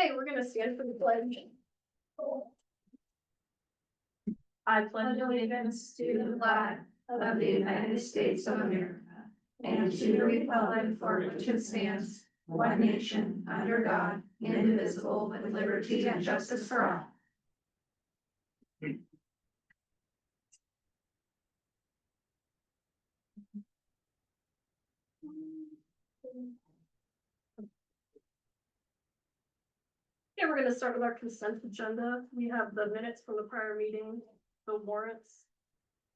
Okay, we're gonna stand for the pledge. I pledge allegiance to the flag of the United States of America and to the republic for which it stands, one nation, under God, indivisible, with liberty and justice for all. Okay, we're gonna start with our consent agenda. We have the minutes from the prior meeting, the warrants.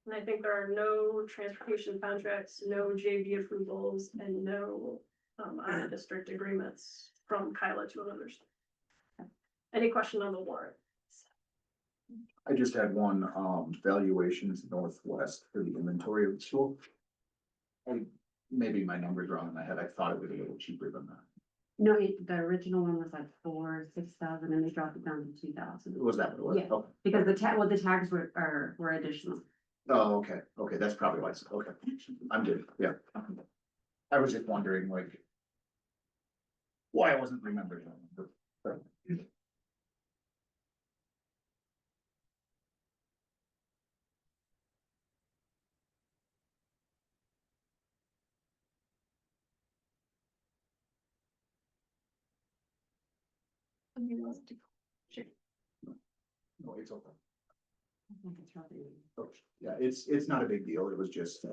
And I think there are no transportation contracts, no JV approvals, and no out of district agreements from Kyla to others. Any question on the warrant? I just had one, valuations northwest for the inventory of the school. Maybe my number's wrong in my head. I thought it was a little cheaper than that. No, the original one was like 6,000 and they dropped it down to 2,000. Was that what it was? Yeah. Okay. Because the tags were additional. Oh, okay, okay, that's probably why, okay, I'm good, yeah. I was just wondering, like, why I wasn't remembering that. No, it's okay. Oh, yeah, it's not a big deal, it was just,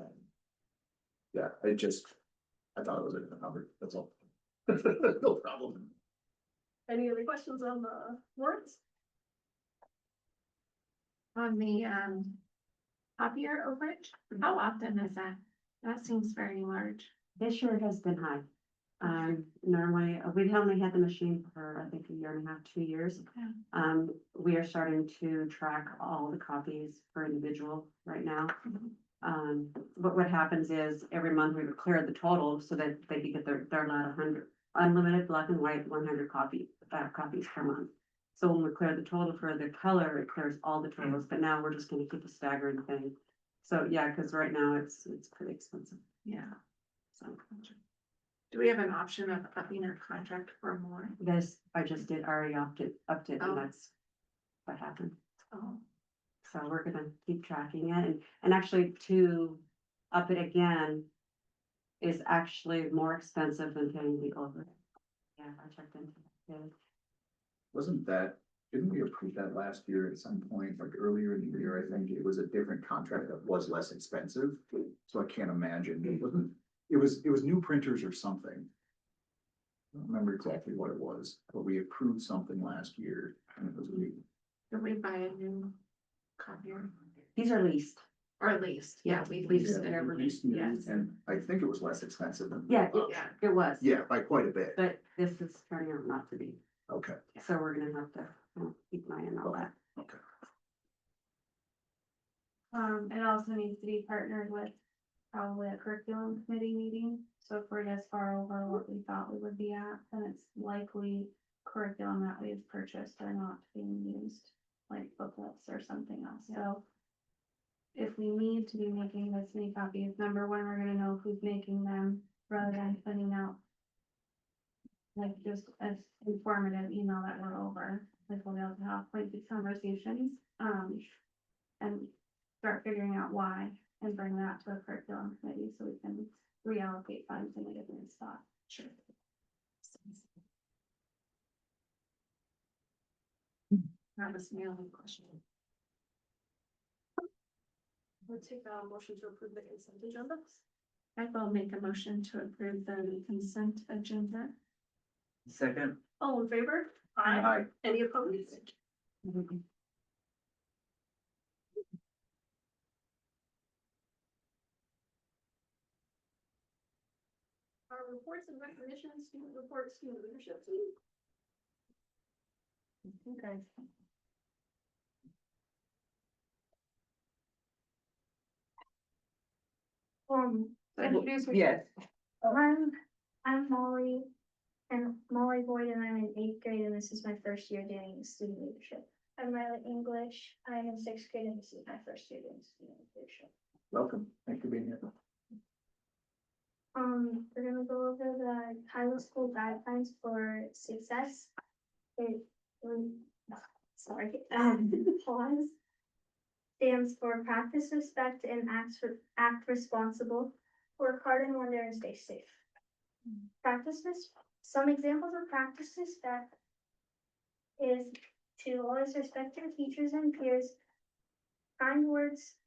yeah, I thought it was a different number, that's all. No problem. Any other questions on the warrants? On the copier overage, how often is that? That seems very large. This year has been high. Normally, we've only had the machine for, I think, 1.5 to 2 years. Yeah. We are starting to track all the copies per individual right now. But what happens is every month we would clear the total so that they could get their allowed 100, unlimited black and white, 100 copies per month. So when we clear the total for the color, it clears all the totals, but now we're just gonna keep a staggering thing. So yeah, because right now it's pretty expensive. Yeah. So Do we have an option of upping our contract for more? this, I just already upped it, Oh. and that's what happened. Oh, So we're gonna keep tracking it and actually to up it again is actually more expensive than paying the over. Yeah, I checked into that. Didn't we approve that last year at some point, like earlier in the year, I think it was a different contract that was less expensive. So I can't imagine, it was new printers or something. I don't remember exactly what it was, but we approved something last year and it was did we buy a new copier These are leased. or leased? Yeah, we leased leased it every week. Yes. and I think it was less expensive than. Yeah, Yeah. it was. Yeah, by quite a bit. But this is turning out not to be. Okay, So we're gonna have to keep an eye on all that. okay. It also needs to be partnered with probably a curriculum committee meeting, so if we're this far over what we thought we would be at, then it's likely curriculum that we've purchased are not being used, like booklets or something else, so. If we need to be making this many copies, number one, we're gonna know who's making them, rather than putting out like just as informative email that we're over, like we'll be able to have like these conversations, and start figuring out why and bring that to the curriculum committee so we can reallocate funds in a different spot. Sure. That was my only question. We'll take a motion to approve the consent agenda. I will make a motion to approve the consent agenda. Second. All in favor? Aye. Any opposed? Our reports and recognitions, student reports, student leadership team. Okay. Introduce yourself. Yes. I'm Molly and Molly Boyd, and I'm in 8th grade, and this is my first year doing student leadership. I'm Riley English. I'm in 6th grade, and this is my first year doing student leadership. Welcome, thanks for being here. We're gonna go over the Kyla School guidelines for success. it, sorry, pause. Stands for practice respect and act responsible, work hard and wonder and stay safe. Some examples of practice respect is to always respect your teachers and peers, kind words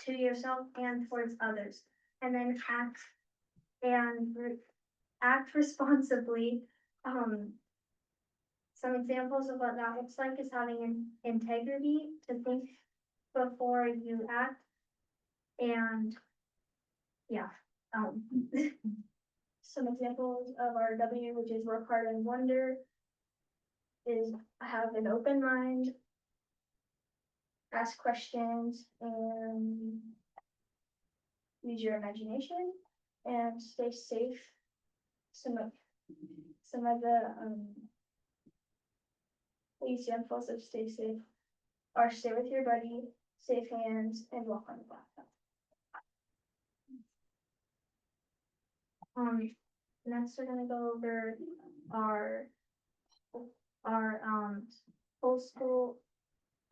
to yourself and towards others, and then act responsibly. Some examples of what that looks like is having an integrity to think before you act. And yeah, some examples of our W, which is work hard and wonder, is have an open mind, ask questions, and use your imagination, and stay safe. Some of the examples of stay safe are stay with your buddy, safe hands, and walk on the blacktop. Next we're gonna go over our whole school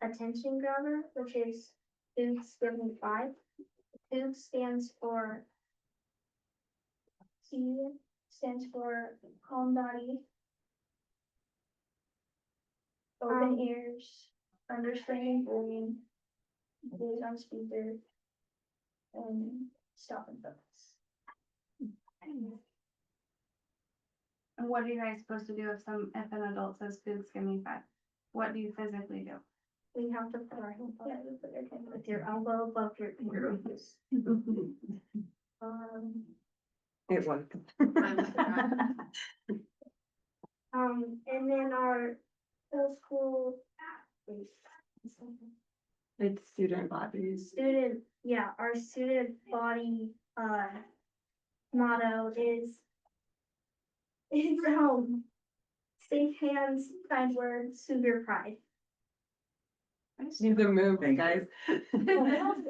attention grabber, which is Oops, give me 5. Oops stands for calm body, open ears, understanding bullying, gaze on speaker, and stop and focus. And what are you guys supposed to do if an adult says, "Oops, give me 5"? What do you physically do? We have to put our hand on it, put your hand with your elbow above your ears. It was. And then our whole school. It's student bodies. Our student body, motto is safe hands, kind words, Cougar pride. Need to move, Thank you. guys.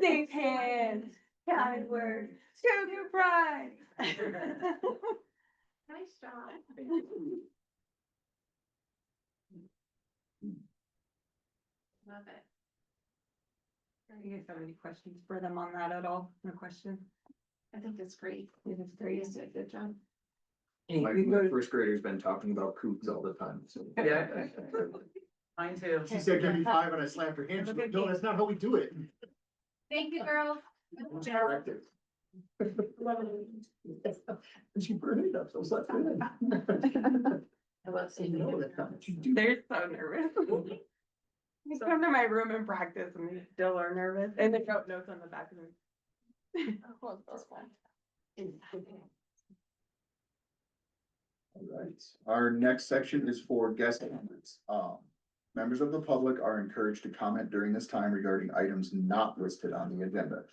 Safe hands, kind words, sugar pride. Nice job. Love it. You guys have any questions for them on that at all? No question? I think that's great. It is great. You did a good job. My first grader's been talking about coots all the time, so. Yeah. Mine too. She said, give me 5, and I slapped her hand. She goes, no, that's not how we do it. Thank you, girls. Corrected. And she burned it up, so it's not good. I love seeing you. They're so nervous. They come to my room and practice and they still are nervous and they wrote notes on the back of them. All right, our next section is for guest comments. Members of the public are encouraged to comment during this time regarding items not listed on the agenda.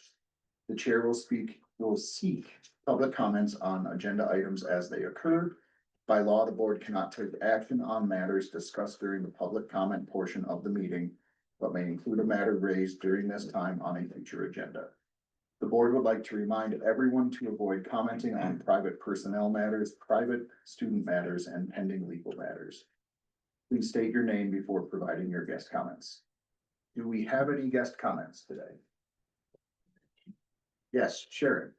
The chair will seek public comments on agenda items as they occur. By law, the board cannot take action on matters discussed during the public comment portion of the meeting, but may include a matter raised during this time on a future agenda. The board would like to remind everyone to avoid commenting on private personnel matters, private student matters, and pending legal matters. Please state your name before providing your guest comments. Do we have any guest comments today? Yes, Sharon.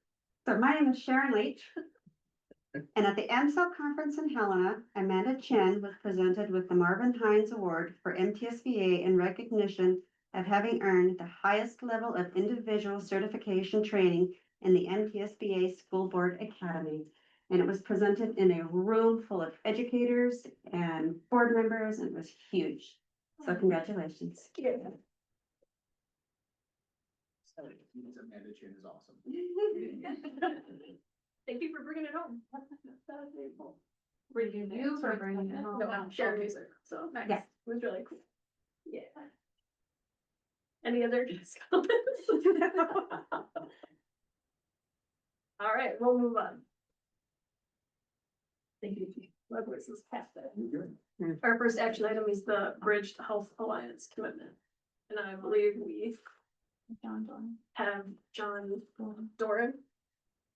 So my name is Sharon Leach. And at the AMSL conference in Helena, Amanda Chen was presented with the Marvin Hines Award for MTSBA in recognition of having earned the highest level of individual certification training in the MTSBA School Board Academy. And it was presented in a room full of educators and board members, and it was huge. So congratulations. Amanda Chin is awesome. Thank you for bringing it home. That was very cool. Bringing you for bringing it home. No, Sharon music, so nice. Yes. It was really cool. Yeah. Any other comments? All right, we'll move on. Thank you. My voice is past that. You're good. Our first action item is the Bridge to Health Alliance commitment. And I believe we John Doran. have John Doran.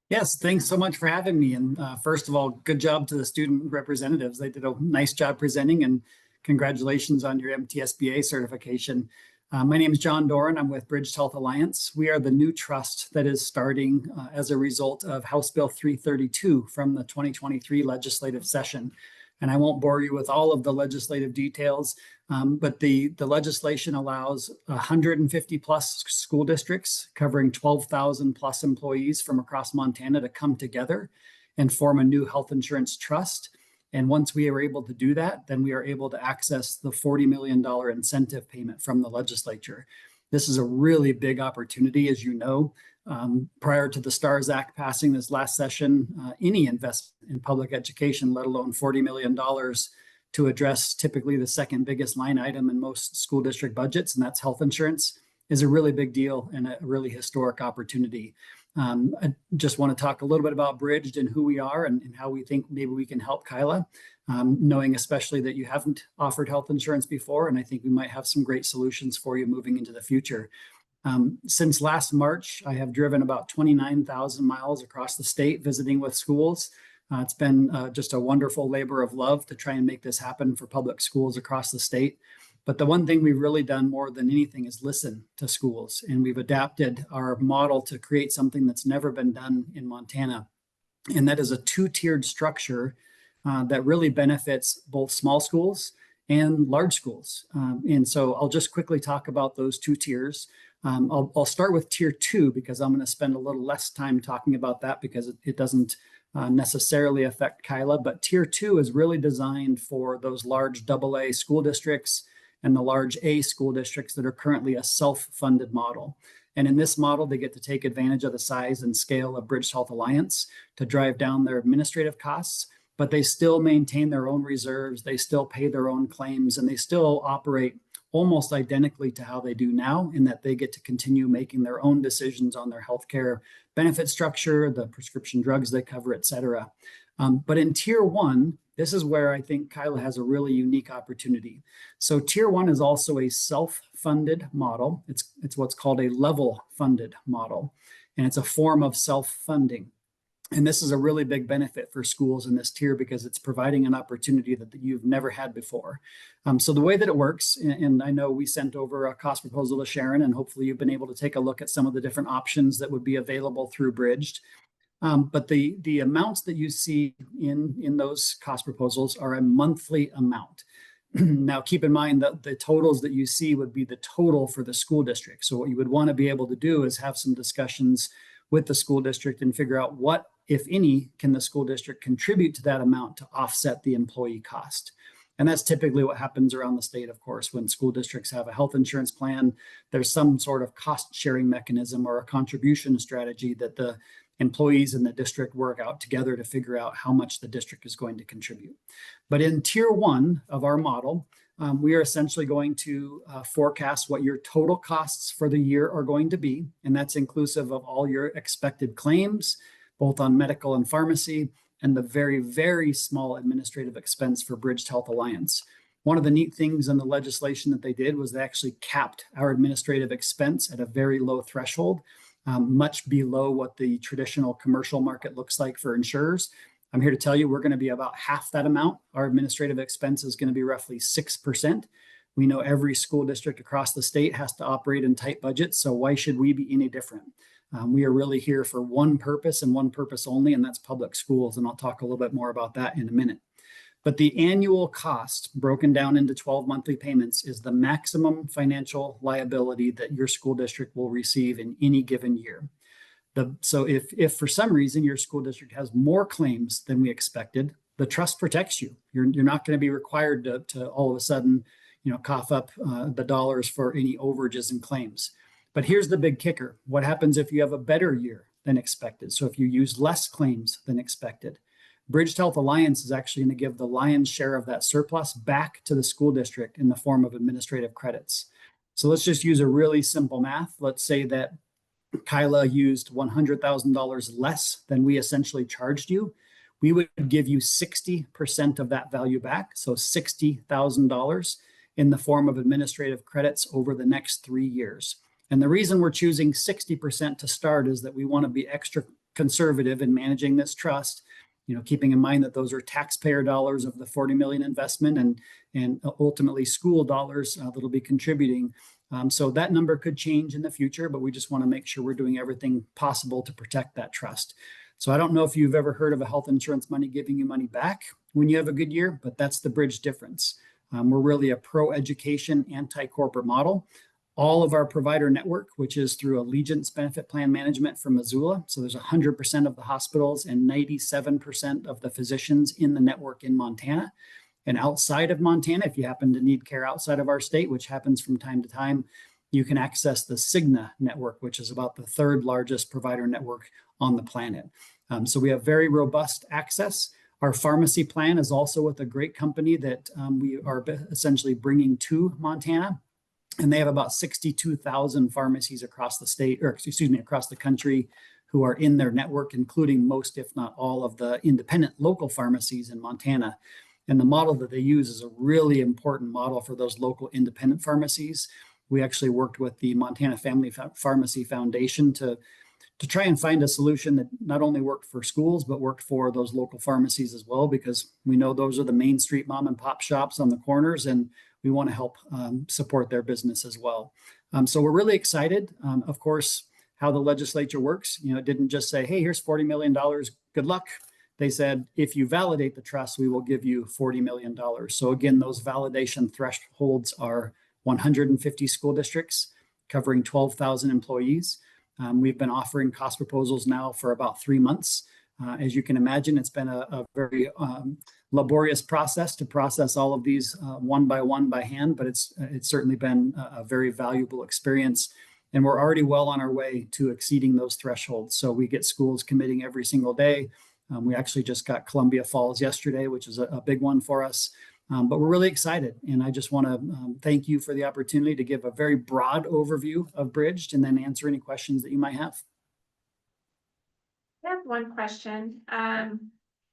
Yes, thanks so much for having me. And first of all, good job to the student representatives. They did a nice job presenting, and congratulations on your MTSBA certification. My name is John Doran. I'm with Bridged Health Alliance. We are the new trust that is starting as a result of House Bill 332 from the 2023 legislative session. And I won't bore you with all of the legislative details, but the legislation allows 150 plus school districts covering 12,000 plus employees from across Montana to come together and form a new health insurance trust. And once we are able to do that, then we are able to access the $40 million incentive payment from the legislature. This is a really big opportunity, as you know. Prior to the STARS Act passing this last session, any investment in public education, let alone $40 million to address typically the second biggest line item in most school district budgets, and that's health insurance, is a really big deal and a really historic opportunity. I just want to talk a little bit about Bridged and who we are and how we think maybe we can help Kyla, knowing especially that you haven't offered health insurance before, and I think we might have some great solutions for you moving into the future. Since last March, I have driven about 29,000 miles across the state visiting with schools. It's been just a wonderful labor of love to try and make this happen for public schools across the state. But the one thing we've really done more than anything is listen to schools. And we've adapted our model to create something that's never been done in Montana. And that is a two-tiered structure that really benefits both small schools and large schools. And so I'll just quickly talk about those two tiers. I'll start with tier 2 because I'm going to spend a little less time talking about that because it doesn't necessarily affect Kyla. But tier 2 is really designed for those large AA school districts and the large A school districts that are currently a self-funded model. And in this model, they get to take advantage of the size and scale of Bridged Health Alliance to drive down their administrative costs, but they still maintain their own reserves, they still pay their own claims, and they still operate almost identically to how they do now, in that they get to continue making their own decisions on their healthcare benefit structure, the prescription drugs they cover, et cetera. But in tier 1, this is where I think Kyla has a really unique opportunity. So tier 1 is also a self-funded model. It's what's called a level funded model, and it's a form of self-funding. And this is a really big benefit for schools in this tier because it's providing an opportunity that you've never had before. So the way that it works, and I know we sent over a cost proposal to Sharon, and hopefully you've been able to take a look at some of the different options that would be available through Bridged. But the amounts that you see in those cost proposals are a monthly amount. Now, keep in mind that the totals that you see would be the total for the school district. So what you would want to be able to do is have some discussions with the school district and figure out what, if any, can the school district contribute to that amount to offset the employee cost. And that's typically what happens around the state, of course, when school districts have a health insurance plan, there's some sort of cost sharing mechanism or a contribution strategy that the employees in the district work out together to figure out how much the district is going to contribute. But in tier 1 of our model, we are essentially going to forecast what your total costs for the year are going to be. And that's inclusive of all your expected claims, both on medical and pharmacy, and the very, very small administrative expense for Bridged Health Alliance. One of the neat things in the legislation that they did was they actually capped our administrative expense at a very low threshold, much below what the traditional commercial market looks like for insurers. I'm here to tell you we're going to be about half that amount. Our administrative expense is going to be roughly 6%. We know every school district across the state has to operate in tight budgets, so why should we be any different? We are really here for one purpose and one purpose only, and that's public schools. And I'll talk a little bit more about that in a minute. But the annual cost broken down into 12 monthly payments is the maximum financial liability that your school district will receive in any given year. So if for some reason your school district has more claims than we expected, the trust protects you. You're not going to be required to all of a sudden, cough up the dollars for any overages and claims. But here's the big kicker. What happens if you have a better year than expected? So if you use less claims than expected, Bridged Health Alliance is actually going to give the lion's share of that surplus back to the school district in the form of administrative credits. So let's just use a really simple math. Let's say that Kyla used $100,000 less than we essentially charged you. We would give you 60% of that value back, so $60,000 in the form of administrative credits over the next 3 years. And the reason we're choosing 60% to start is that we want to be extra conservative in managing this trust, keeping in mind that those are taxpayer dollars of the 40 million investment and ultimately school dollars that'll be contributing. So that number could change in the future, but we just want to make sure we're doing everything possible to protect that trust. So I don't know if you've ever heard of a health insurance money giving you money back when you have a good year, but that's the Bridge difference. We're really a pro-education, anti-corporate model. All of our provider network, which is through Allegiance Benefit Plan Management from Missoula. So there's 100% of the hospitals and 97% of the physicians in the network in Montana. And outside of Montana, if you happen to need care outside of our state, which happens from time to time, you can access the Cigna network, which is about the third largest provider network on the planet. So we have very robust access. Our pharmacy plan is also with a great company that we are essentially bringing to Montana. And they have about 62,000 pharmacies across the state, or excuse me, across the country who are in their network, including most, if not all, of the independent local pharmacies in Montana. And the model that they use is a really important model for those local independent pharmacies. We actually worked with the Montana Family Pharmacy Foundation to try and find a solution that not only worked for schools, but worked for those local pharmacies as well, because we know those are the Main Street mom and pop shops on the corners, and we want to help support their business as well. So we're really excited. Of course, how the legislature works, it didn't just say, hey, here's $40 million, good luck. They said, if you validate the trust, we will give you $40 million. So again, those validation thresholds are 150 school districts covering 12,000 employees. We've been offering cost proposals now for about 3 months. As you can imagine, it's been a very laborious process to process all of these one by hand, but it's certainly been a very valuable experience. And we're already well on our way to exceeding those thresholds. So we get schools committing every single day. We actually just got Columbia Falls yesterday, which is a big one for us. But we're really excited. And I just want to thank you for the opportunity to give a very broad overview of Bridged and then answer any questions that you might have. I have one question.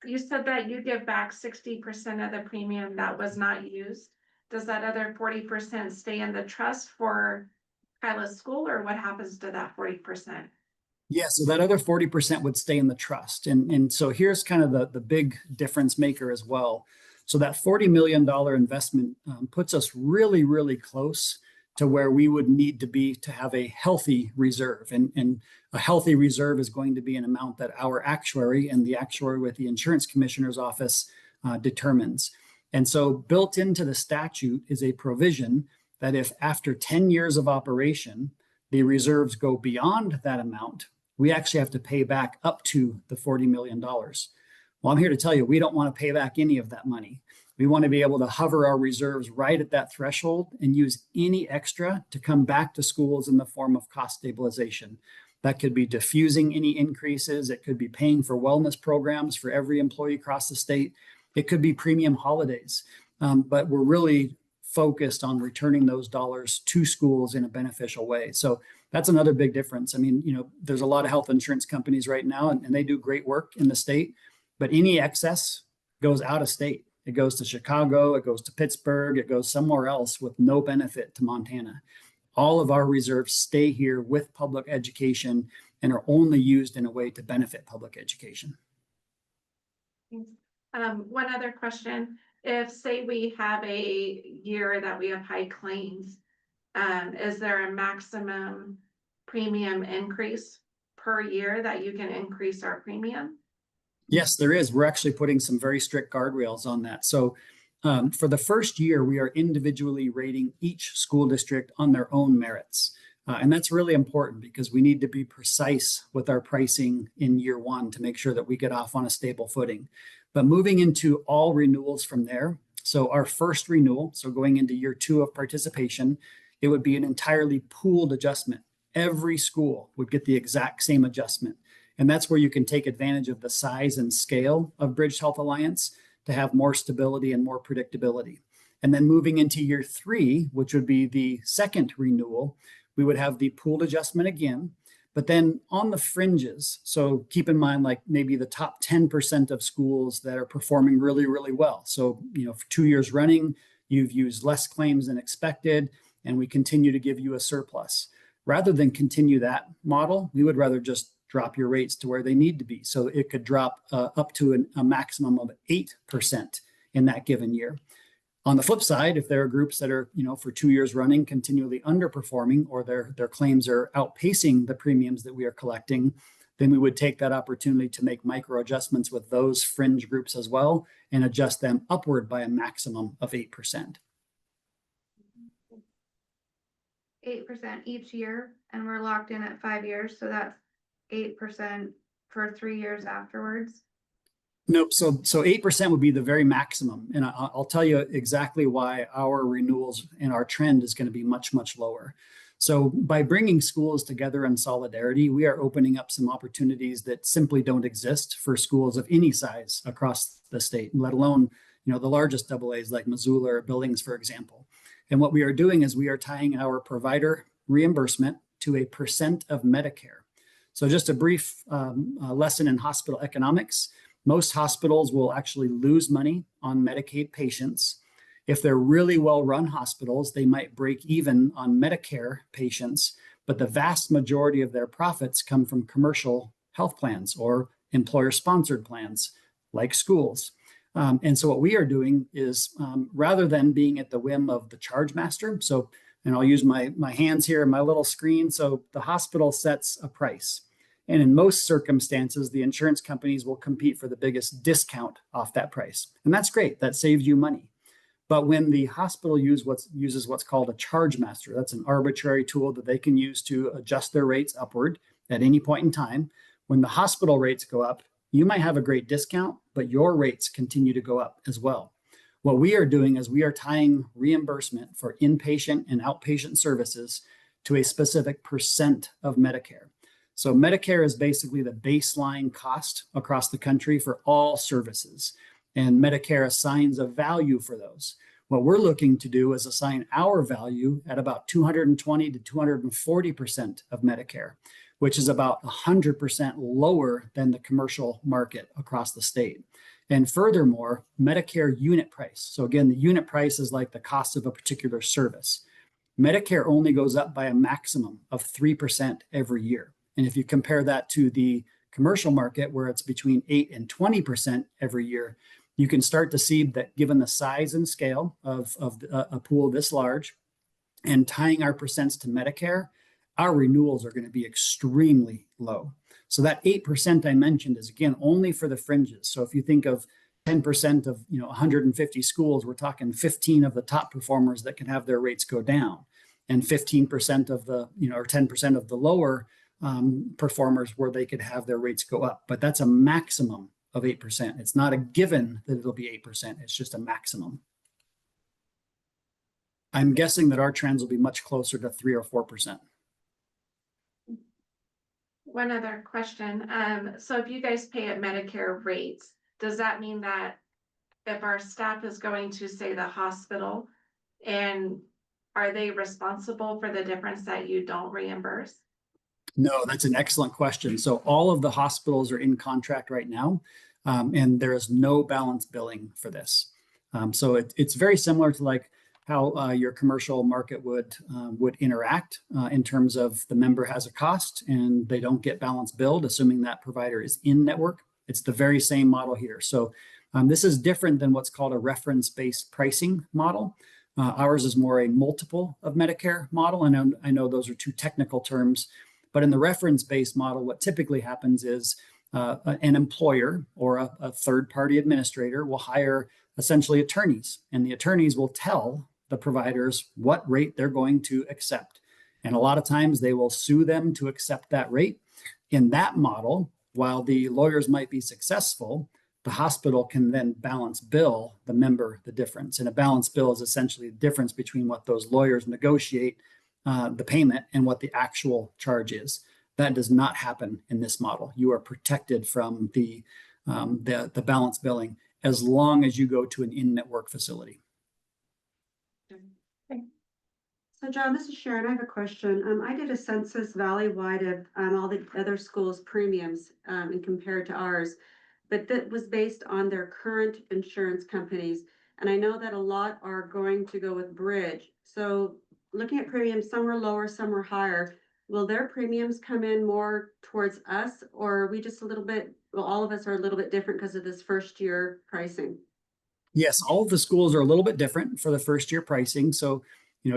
You said that you give back 60% of the premium that was not used. Does that other 40% stay in the trust for Kyla's school, or what happens to that 40%? Yeah, so that other 40% would stay in the trust. And so here's kind of the big difference maker as well. So that $40 million investment puts us really, really close to where we would need to be to have a healthy reserve. And a healthy reserve is going to be an amount that our actuary and the actuary with the insurance commissioner's office determines. And so built into the statute is a provision that if after 10 years of operation, the reserves go beyond that amount, we actually have to pay back up to the $40 million. Well, I'm here to tell you, we don't want to pay back any of that money. We want to be able to hover our reserves right at that threshold and use any extra to come back to schools in the form of cost stabilization. That could be diffusing any increases. It could be paying for wellness programs for every employee across the state. It could be premium holidays. But we're really focused on returning those dollars to schools in a beneficial way. So that's another big difference. I mean, there's a lot of health insurance companies right now, and they do great work in the state, but any excess goes out of state. It goes to Chicago, it goes to Pittsburgh, it goes somewhere else with no benefit to Montana. All of our reserves stay here with public education and are only used in a way to benefit public education. One other question. If, say, we have a year that we have high claims, is there a maximum premium increase per year that you can increase our premium? Yes, there is. We're actually putting some very strict guardrails on that. So for the first year, we are individually rating each school district on their own merits. And that's really important because we need to be precise with our pricing in year one to make sure that we get off on a stable footing. But moving into all renewals from there, so our first renewal, so going into year 2 of participation, it would be an entirely pooled adjustment. Every school would get the exact same adjustment. And that's where you can take advantage of the size and scale of Bridge Health Alliance to have more stability and more predictability. And then moving into year 3, which would be the second renewal, we would have the pooled adjustment again, but then on the fringes. So keep in mind, like maybe the top 10% of schools that are performing really, really well. So, for 2 years running, you've used less claims than expected, and we continue to give you a surplus. Rather than continue that model, we would rather just drop your rates to where they need to be. So it could drop up to a maximum of 8% in that given year. On the flip side, if there are groups that are, for 2 years running, continually underperforming, or their claims are outpacing the premiums that we are collecting, then we would take that opportunity to make micro adjustments with those fringe groups as well and adjust them upward by a maximum of 8%. 8% each year, and we're locked in at 5 years, so that's 8% for 3 years afterwards. Nope. So 8% would be the very maximum. And I'll tell you exactly why our renewals and our trend is going to be much, much lower. So by bringing schools together in solidarity, we are opening up some opportunities that simply don't exist for schools of any size across the state, let alone, the largest AAs like Missoula or Billings, for example. And what we are doing is we are tying our provider reimbursement to a percent of Medicare. So just a brief lesson in hospital economics. Most hospitals will actually lose money on Medicaid patients. If they're really well-run hospitals, they might break even on Medicare patients, but the vast majority of their profits come from commercial health plans or employer-sponsored plans like schools. And so what we are doing is rather than being at the whim of the charge master, and I'll use my hands here, my little screen. So the hospital sets a price. And in most circumstances, the insurance companies will compete for the biggest discount off that price. And that's great. That saves you money. But when the hospital uses what's called a charge master, that's an arbitrary tool that they can use to adjust their rates upward at any point in time. When the hospital rates go up, you might have a great discount, but your rates continue to go up as well. What we are doing is we are tying reimbursement for inpatient and outpatient services to a specific percent of Medicare. So Medicare is basically the baseline cost across the country for all services, and Medicare assigns a value for those. What we're looking to do is assign our value at about 220 to 240% of Medicare, which is about 100% lower than the commercial market across the state. And furthermore, Medicare unit price. So again, the unit price is like the cost of a particular service. Medicare only goes up by a maximum of 3% every year. And if you compare that to the commercial market, where it's between 8 and 20% every year, you can start to see that given the size and scale of a pool this large and tying our percents to Medicare, our renewals are going to be extremely low. So that 8% I mentioned is, again, only for the fringes. So if you think of 10% of 150 schools, we're talking 15 of the top performers that can have their rates go down, and 15% of the, or 10% of the lower performers where they could have their rates go up. But that's a maximum of 8%. It's not a given that it'll be 8%. It's just a maximum. I'm guessing that our trends will be much closer to 3 or 4%. One other question. So if you guys pay at Medicare rates, does that mean that if our staff is going to, say, the hospital, and are they responsible for the difference that you don't reimburse? No, that's an excellent question. So all of the hospitals are in contract right now, and there is no balance billing for this. So it's very similar to like how your commercial market would interact in terms of the member has a cost and they don't get balance billed, assuming that provider is in network. It's the very same model here. So this is different than what's called a reference-based pricing model. Ours is more a multiple of Medicare model. And I know those are two technical terms, but in the reference-based model, what typically happens is an employer or a third-party administrator will hire essentially attorneys, and the attorneys will tell the providers what rate they're going to accept. And a lot of times they will sue them to accept that rate. In that model, while the lawyers might be successful, the hospital can then balance bill the member the difference. And a balance bill is essentially the difference between what those lawyers negotiate the payment and what the actual charge is. That does not happen in this model. You are protected from the balance billing as long as you go to an in-network facility. So John, this is Sharon. I have a question. I did a census valley-wide of all the other schools' premiums and compared to ours, but that was based on their current insurance companies. And I know that a lot are going to go with Bridge. So looking at premiums, some are lower, some are higher. will their premiums come in more towards us, or are we just a little bit, well, all of us are a little bit different because of this first year pricing? Yes, all of the schools are a little bit different for the first year pricing. So,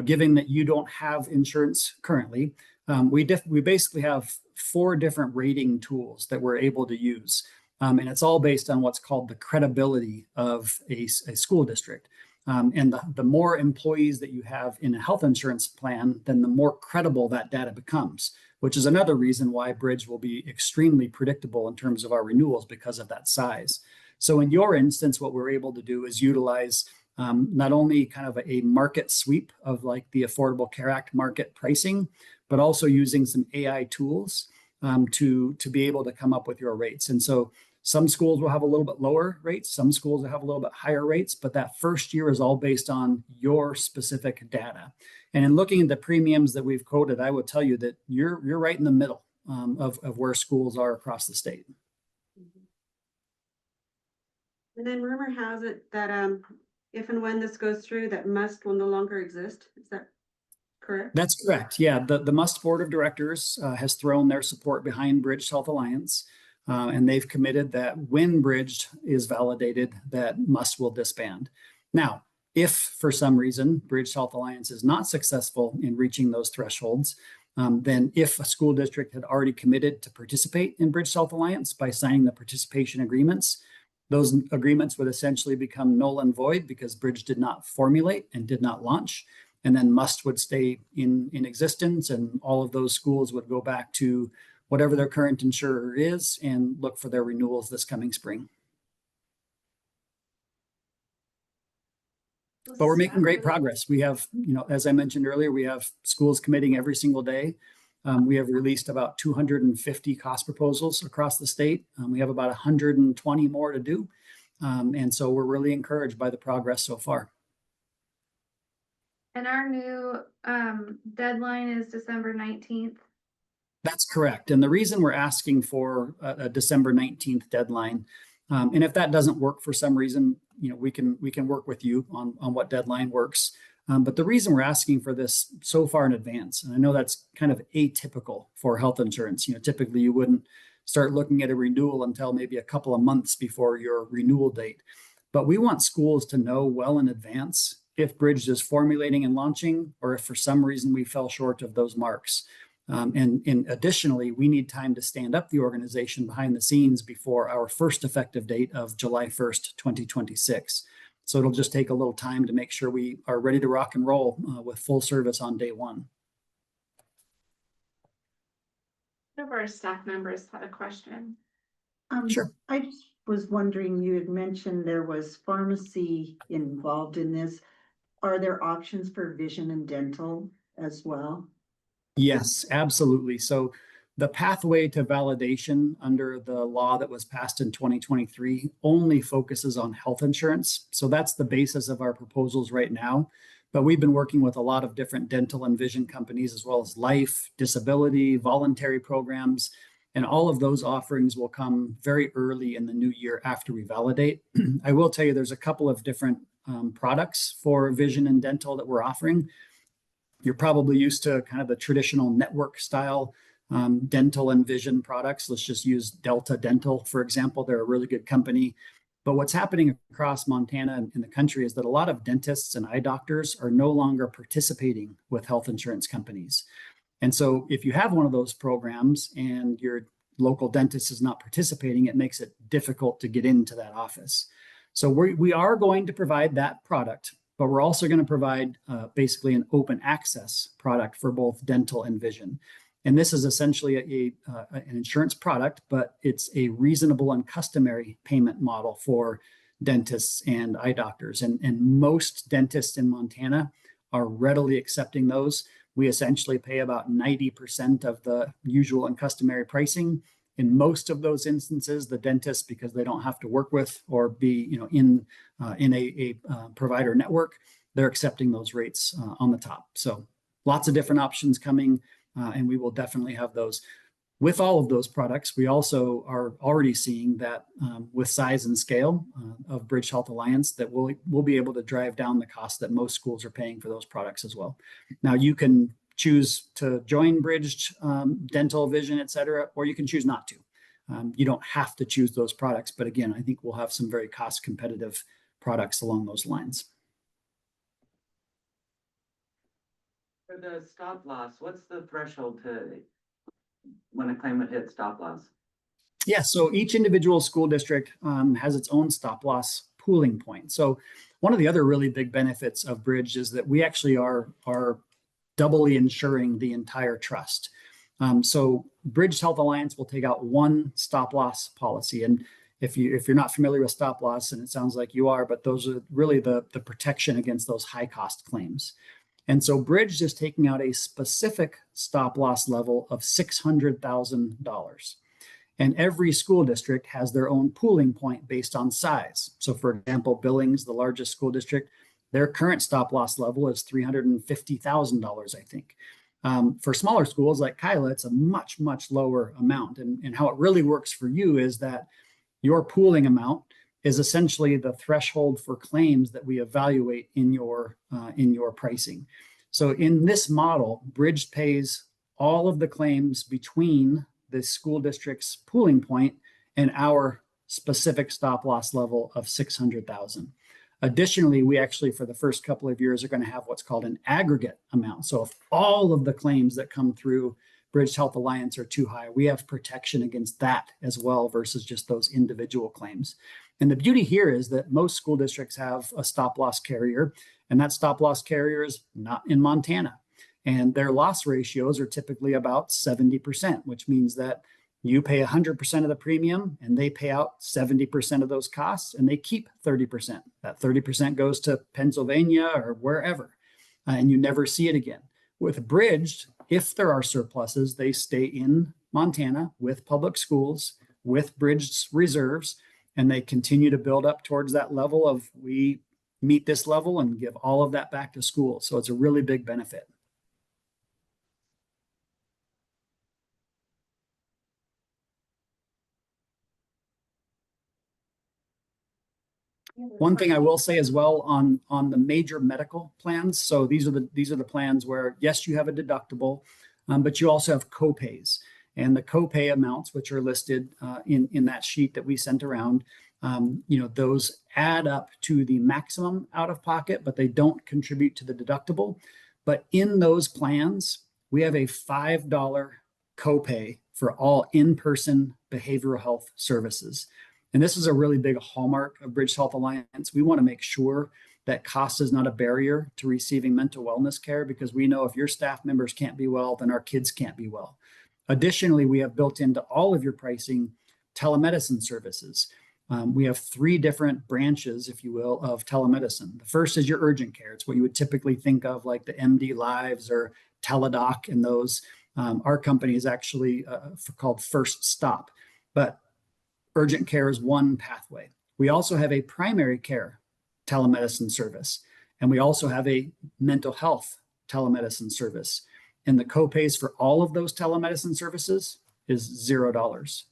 given that you don't have insurance currently, we basically have 4 different rating tools that we're able to use. And it's all based on what's called the credibility of a school district. And the more employees that you have in a health insurance plan, then the more credible that data becomes, which is another reason why Bridge will be extremely predictable in terms of our renewals because of that size. So in your instance, what we're able to do is utilize not only kind of a market sweep of like the Affordable Care Act market pricing, but also using some AI tools to be able to come up with your rates. And so some schools will have a little bit lower rates, some schools will have a little bit higher rates, but that first year is all based on your specific data. And in looking at the premiums that we've quoted, I will tell you that you're right in the middle of where schools are across the state. And then rumor has it that if and when this goes through, that MUST will no longer exist. Is that correct? That's correct. Yeah, the MUST Board of Directors has thrown their support behind Bridge Health Alliance, and they've committed that when Bridge is validated, that MUST will disband. Now, if for some reason Bridge Health Alliance is not successful in reaching those thresholds, then if a school district had already committed to participate in Bridge Health Alliance by signing the participation agreements, those agreements would essentially become null and void because Bridge did not formulate and did not launch. And then MUST would stay in existence, and all of those schools would go back to whatever their current insurer is and look for their renewals this coming spring. But we're making great progress. We have, as I mentioned earlier, we have schools committing every single day. We have released about 250 cost proposals across the state. We have about 120 more to do. And so we're really encouraged by the progress so far. And our new deadline is December 19th. That's correct. And the reason we're asking for a December 19th deadline, and if that doesn't work for some reason, we can work with you on what deadline works. But the reason we're asking for this so far in advance, and I know that's kind of atypical for health insurance. Typically you wouldn't start looking at a renewal until maybe a couple of months before your renewal date. But we want schools to know well in advance if Bridge is formulating and launching, or if for some reason we fell short of those marks. And additionally, we need time to stand up the organization behind the scenes before our first effective date of July 1st, 2026. So it'll just take a little time to make sure we are ready to rock and roll with full service on day one. One of our staff members had a question. Sure. I just was wondering, you had mentioned there was pharmacy involved in this. Are there options for vision and dental as well? Yes, absolutely. So the pathway to validation under the law that was passed in 2023 only focuses on health insurance. So that's the basis of our proposals right now. But we've been working with a lot of different dental and vision companies, as well as life, disability, voluntary programs. And all of those offerings will come very early in the new year after we validate. I will tell you there's a couple of different products for vision and dental that we're offering. You're probably used to kind of the traditional network style dental and vision products. Let's just use Delta Dental, for example. They're a really good company. But what's happening across Montana and in the country is that a lot of dentists and eye doctors are no longer participating with health insurance companies. And so if you have one of those programs and your local dentist is not participating, it makes it difficult to get into that office. So we are going to provide that product, but we're also going to provide basically an open access product for both dental and vision. And this is essentially an insurance product, but it's a reasonable and customary payment model for dentists and eye doctors. And most dentists in Montana are readily accepting those. We essentially pay about 90% of the usual and customary pricing. In most of those instances, the dentists, because they don't have to work with or be in a provider network, they're accepting those rates on the top. So lots of different options coming. And we will definitely have those. With all of those products, we also are already seeing that with size and scale of Bridge Health Alliance, that we'll be able to drive down the cost that most schools are paying for those products as well. Now, you can choose to join Bridged dental, vision, et cetera, or you can choose not to. You don't have to choose those products, but again, I think we'll have some very cost competitive products along those lines. For the stop loss, what's the threshold to, when a claim would hit stop loss? Yeah, so each individual school district has its own stop loss pooling point. So one of the other really big benefits of Bridge is that we actually are doubly insuring the entire trust. So Bridge Health Alliance will take out one stop loss policy. And if you're not familiar with stop loss, and it sounds like you are, but those are really the protection against those high cost claims. And so Bridge is taking out a specific stop loss level of $600,000. And every school district has their own pooling point based on size. So for example, Billings, the largest school district, their current stop loss level is $350,000, I think. For smaller schools like Kyla, it's a much, much lower amount. And how it really works for you is that your pooling amount is essentially the threshold for claims that we evaluate in your pricing. So in this model, Bridge pays all of the claims between the school district's pooling point and our specific stop loss level of $600,000. Additionally, we actually, for the first couple of years, are going to have what's called an aggregate amount. So if all of the claims that come through Bridge Health Alliance are too high, we have protection against that as well versus just those individual claims. And the beauty here is that most school districts have a stop loss carrier, and that stop loss carrier is not in Montana. And their loss ratios are typically about 70%, which means that you pay 100% of the premium and they pay out 70% of those costs and they keep 30%. That 30% goes to Pennsylvania or wherever, and you never see it again. With Bridged, if there are surpluses, they stay in Montana with public schools, with Bridged reserves, and they continue to build up towards that level of we meet this level and give all of that back to school. So it's a really big benefit. One thing I will say as well on the major medical plans. So these are the plans where, yes, you have a deductible, but you also have copays. And the copay amounts, which are listed in that sheet that we sent around, those add up to the maximum out of pocket, but they don't contribute to the deductible. But in those plans, we have a $5 copay for all in-person behavioral health services. And this is a really big hallmark of Bridge Health Alliance. We want to make sure that cost is not a barrier to receiving mental wellness care, because we know if your staff members can't be well, then our kids can't be well. Additionally, we have built into all of your pricing telemedicine services. We have 3 different branches, if you will, of telemedicine. The first is your urgent care. It's what you would typically think of like the MD Lives or Teladoc and those. Our company is actually called First Stop, but urgent care is one pathway. We also have a primary care telemedicine service, and we also have a mental health telemedicine service. And the copays for all of those telemedicine services is $0.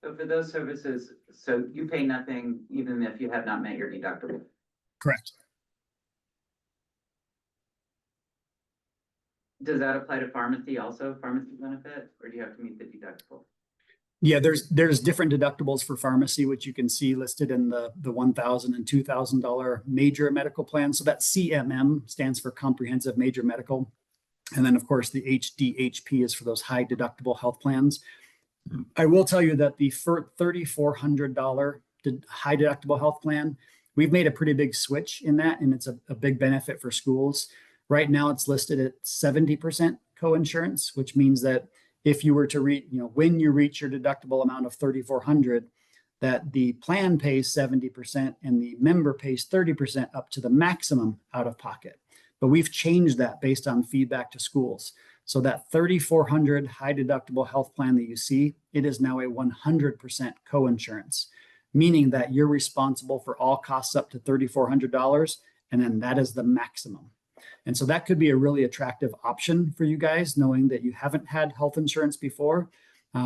So for those services, so you pay nothing even if you have not met your deductible? Correct. Does that apply to pharmacy also, pharmacy benefit, or do you have to meet the deductible? Yeah, there's different deductibles for pharmacy, which you can see listed in the $1,000 and $2,000 major medical plan. So that CMM stands for comprehensive major medical. And then of course the HDHP is for those high deductible health plans. I will tell you that the $3,400 high deductible health plan, we've made a pretty big switch in that, and it's a big benefit for schools. Right now it's listed at 70% co-insurance, which means that if you were to reach, when you reach your deductible amount of $3,400, that the plan pays 70% and the member pays 30% up to the maximum out of pocket. But we've changed that based on feedback to schools. So that $3,400 high deductible health plan that you see, it is now a 100% co-insurance, meaning that you're responsible for all costs up to $3,400, and then that is the maximum. And so that could be a really attractive option for you guys, knowing that you haven't had health insurance before.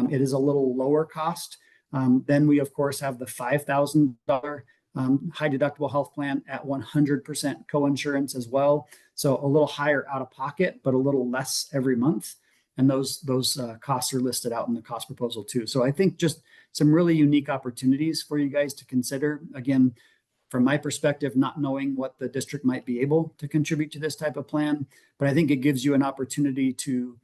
It is a little lower cost. Then we, of course, have the $5,000 high deductible health plan at 100% co-insurance as well. So a little higher out of pocket, but a little less every month. And those costs are listed out in the cost proposal too. So I think just some really unique opportunities for you guys to consider. Again, from my perspective, not knowing what the district might be able to contribute to this type of plan, but I think it gives you an opportunity to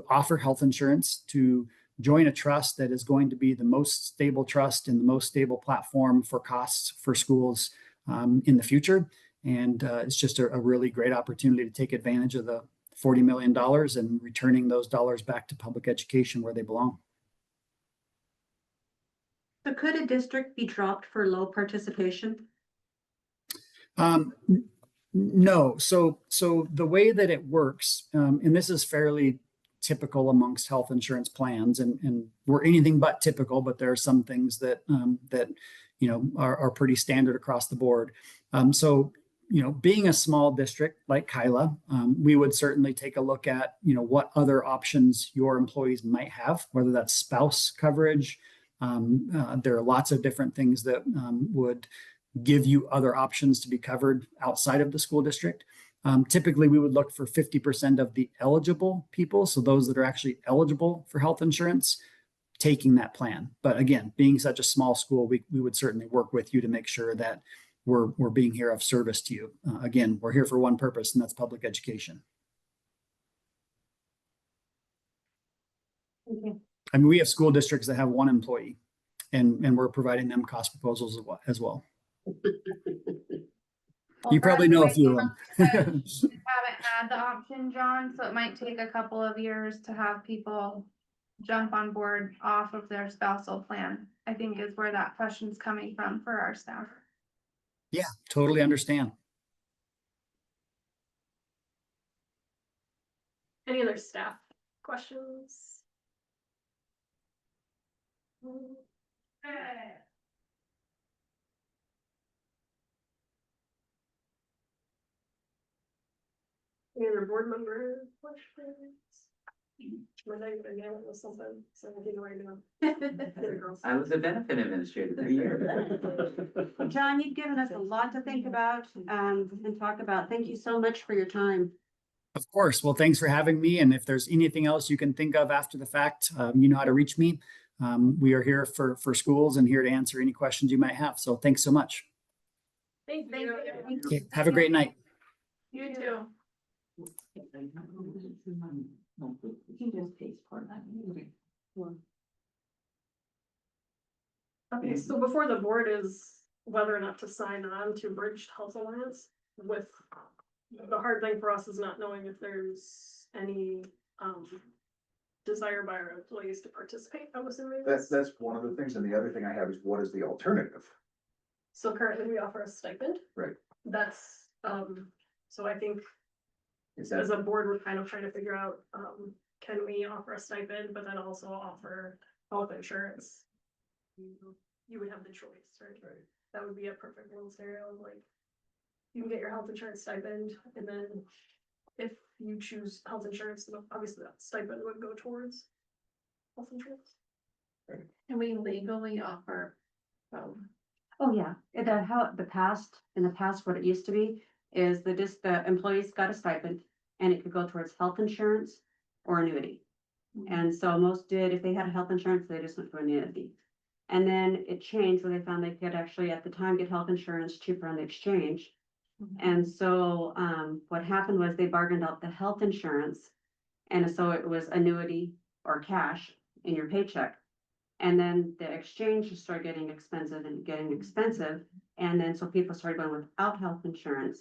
offer health insurance, to join a trust that is going to be the most stable trust and the most stable platform for costs for schools in the future. And it's just a really great opportunity to take advantage of the $40 million and returning those dollars back to public education where they belong. So could a district be dropped for low participation? No. So the way that it works, and this is fairly typical amongst health insurance plans, and we're anything but typical, but there are some things that are pretty standard across the board. So being a small district like Kyla, we would certainly take a look at what other options your employees might have, whether that's spouse coverage. There are lots of different things that would give you other options to be covered outside of the school district. Typically, we would look for 50% of the eligible people, so those that are actually eligible for health insurance, taking that plan. But again, being such a small school, we would certainly work with you to make sure that we're being here of service to you. Again, we're here for one purpose, and that's public education. Okay. I mean, we have school districts that have one employee, and we're providing them cost proposals as well. You probably know a few of them. Haven't had the option, John, so it might take a couple of years to have people jump on board off of their spousal plan, I think is where that question's coming from for our staff. Yeah, totally understand. Any other staff questions? Any other board member questions? We're not even again with something, so I'm getting right now. I was a benefit administrator for years. John, you've given us a lot to think about and talk about. Thank you so much for your time. Of course. Well, thanks for having me. And if there's anything else you can think of after the fact, you know how to reach me. We are here for schools and here to answer any questions you might have. So thanks so much. Thank you. Okay, have a great night. You too. Okay, so before the board is whether or not to sign on to Bridge Health Alliance, with the hard thing for us is not knowing if there's any desire by our employees to participate, I'm assuming. That's one of the things, and the other thing I have is what is the alternative? So currently we offer a stipend. Right. That's, so I think Is as that, a board, we're kind of trying to figure out, can we offer a stipend, but then also offer health insurance? You would have the choice, right? Right. That would be a perfect little scenario of like, you can get your health insurance stipend, and then if you choose health insurance, then obviously that stipend would go towards health insurance. Can we legally offer? Oh, yeah. In the past, what it used to be is the employees got a stipend and it could go towards health insurance or annuity. And so most did, if they had health insurance, they just went for annuity. And then it changed where they found they could actually at the time get health insurance cheaper on the exchange. And so what happened was they bargained out the health insurance. And so it was annuity or cash in your paycheck. And then the exchange just started getting expensive. And then so people started going without health insurance.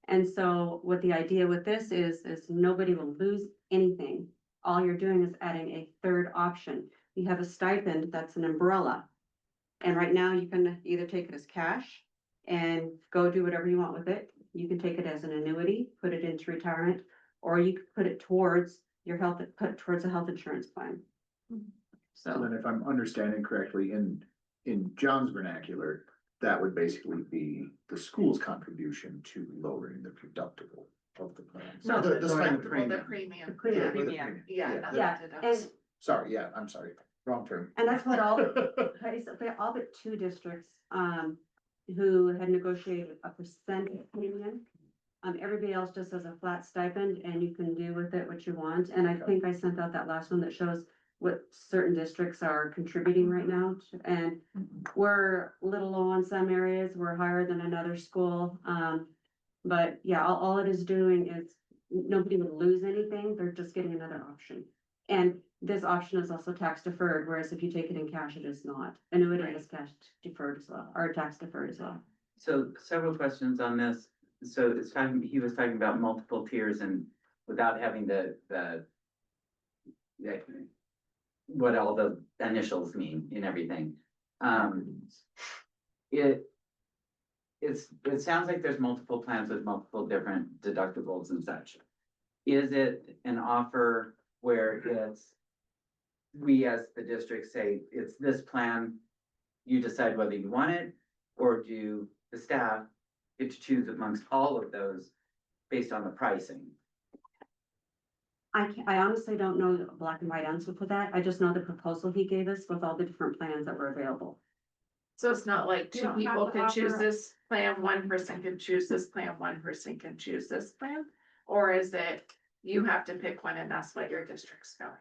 And so what the idea with this is nobody will lose anything. All you're doing is adding a third option. You have a stipend that's an umbrella. And right now you can either take it as cash and go do whatever you want with it. You can take it as an annuity, put it into retirement, or you could put it towards your health, put it towards a health insurance plan. so then if I'm understanding correctly, in John's vernacular, that would basically be the school's contribution to lowering the deductible of the plan. No, The the premium. premium. Yeah, Premium. Yeah. Yeah, and, Sorry, yeah, I'm sorry, wrong term. and that's what all but two districts, who had negotiated a percent premium. Everybody else just has a flat stipend and you can do with it what you want. And I think I sent out that last one that shows what certain districts are contributing right now. And we're a little low on some areas, we're higher than another school. But yeah, all it is doing is nobody would lose anything, they're just getting another option. And this option is also tax deferred, whereas if you take it in cash, it is not. Annuity is cash deferred as well, or tax deferred as well. So several questions on this. So it's talking, he was talking about multiple tiers and without having what all the initials mean and everything. It sounds like there's multiple plans with multiple different deductibles and such. Is it an offer where we as the district say, it's this plan, you decide whether you want it, or do the staff get to choose amongst all of those based on the pricing? I honestly don't know the black and white answer for that. I just know the proposal he gave us with all the different plans that were available. So it's not like You two don't have people to can choose offer- this plan, one person can choose this plan, one person can choose this plan? Or is it, you have to pick one and that's what your district's going?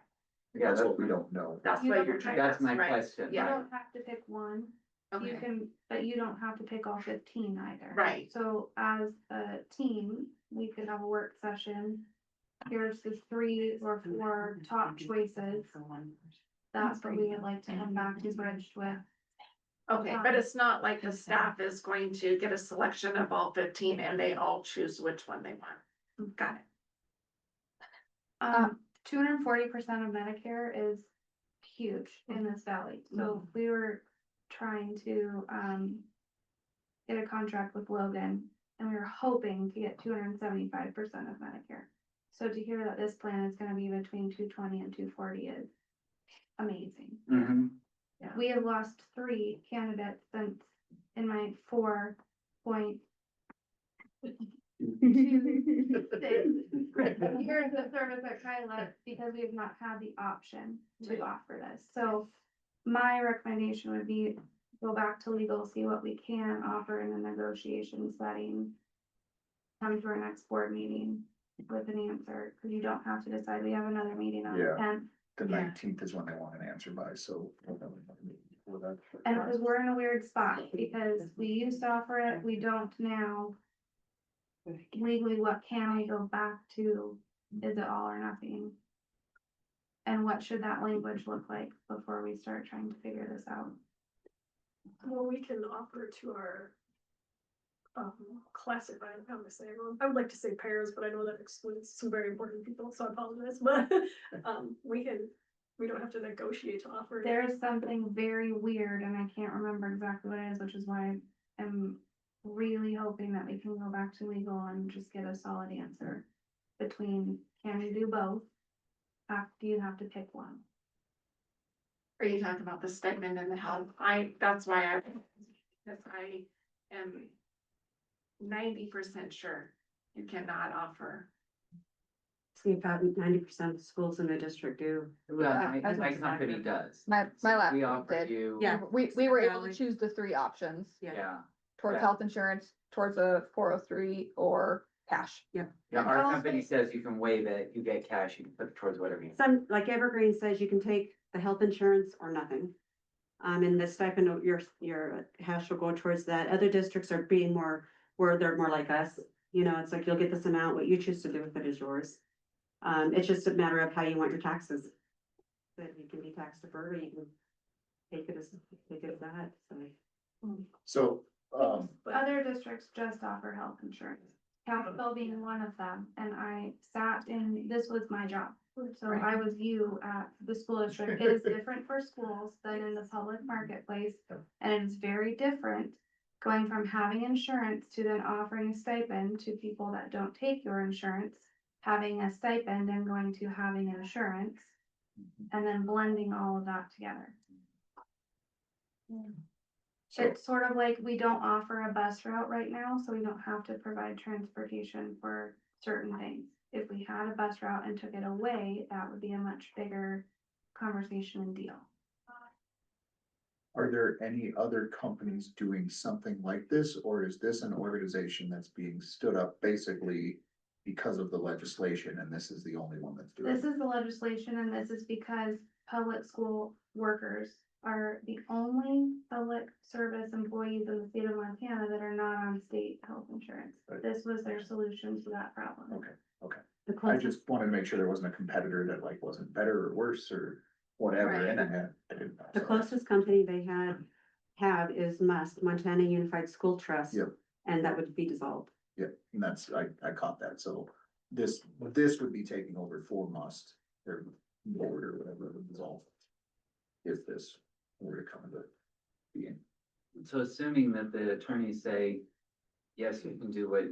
Yeah, That's what we don't know. That's You what don't you're have- trying. That's my right? question. You Yeah, don't have to pick one, you okay, can, but you don't have to pick all 15 either. right. So as a team, we could have a work session. Here's the 3 or 4 top choices. That's what we would like to come back to Bridge with. Okay, but it's not like the staff is going to get a selection of all 15 and they all choose which one they want. Got it. 240% of Medicare is huge in this valley, so we were trying to, get a contract with Logan, and we were hoping to get 275% of Medicare. So to hear that this plan is gonna be between 220 and 240 is amazing. Mhm. We have lost 3 candidates since in my 4.2 years of service at Kyla, because we have not had the option to offer this. So my recommendation would be go back to legal, see what we can offer in a negotiation setting. Come to our next board meeting with an answer, because you don't have to decide. We have another meeting on the Yeah. 10th. The Yeah. 19th is when they want an answer by, so. Before that. And because we're in a weird spot, because we used to offer it, we don't now. Legally, what can we go back to? Is it all or nothing? And what should that language look like before we start trying to figure this out? Well, we can offer to our classified, how do I say everyone? I would like to say pairs, but I know that excludes some very important people, so I apologize, but we don't have to negotiate to offer. it. There's something very weird, and I can't remember exactly what it is, which is why I'm really hoping that we can go back to legal and just get a solid answer. Between, can you do both? Do you have to pick one? Are you talking about the stipend and the health? That's why because I am 90% sure you cannot offer. See, about 90% of the schools in the district do. Well, I was my gonna company does. My last We one offer did. you. Yeah. We were able to Valley. choose the 3 options Yeah, towards Yeah. health insurance, towards a 403 or cash. yeah, our company says you can waive it, you get cash, you can put it towards whatever you. Some, like Evergreen says, you can take the health insurance or nothing. And the stipend, your hash will go towards that. Other districts are being more, where they're more like us. You know, it's like you'll get this amount, what you choose to do with it is yours. It's just a matter of how you want your taxes. That you can be tax deferred or you can take it as that, so. So, Other districts just offer health insurance, Capitol being one of them, and I sat in, this was my job. So I was you at the school district. It is different for schools than in the public marketplace, and it's very different going from having insurance to then offering a stipend to people that don't take your insurance, having a stipend and going to having insurance, and then blending all of that together. so, It's sort of like we don't offer a bus route right now, so we don't have to provide transportation for certain things. If we had a bus route and took it away, that would be a much bigger conversation and deal. Are there any other companies doing something like this, or is this an organization that's being stood up basically because of the legislation, and this is the only one that's doing This it? is the legislation, and this is because public school workers are the only public service employees in the state of Montana that are not on state health insurance. Right. This was their solution to that problem. Okay, The I closest, just wanted to make sure there wasn't a competitor that like wasn't better or worse or whatever, Right. and I didn't know. the so. closest company they have is MUST, Montana Unified School Trust. Yep. And that would be dissolved. Yeah, and that's, I caught that, so this would be taking over for Must, or board or whatever it was all. If this were to come into being. So assuming that the attorneys say, yes, you can do what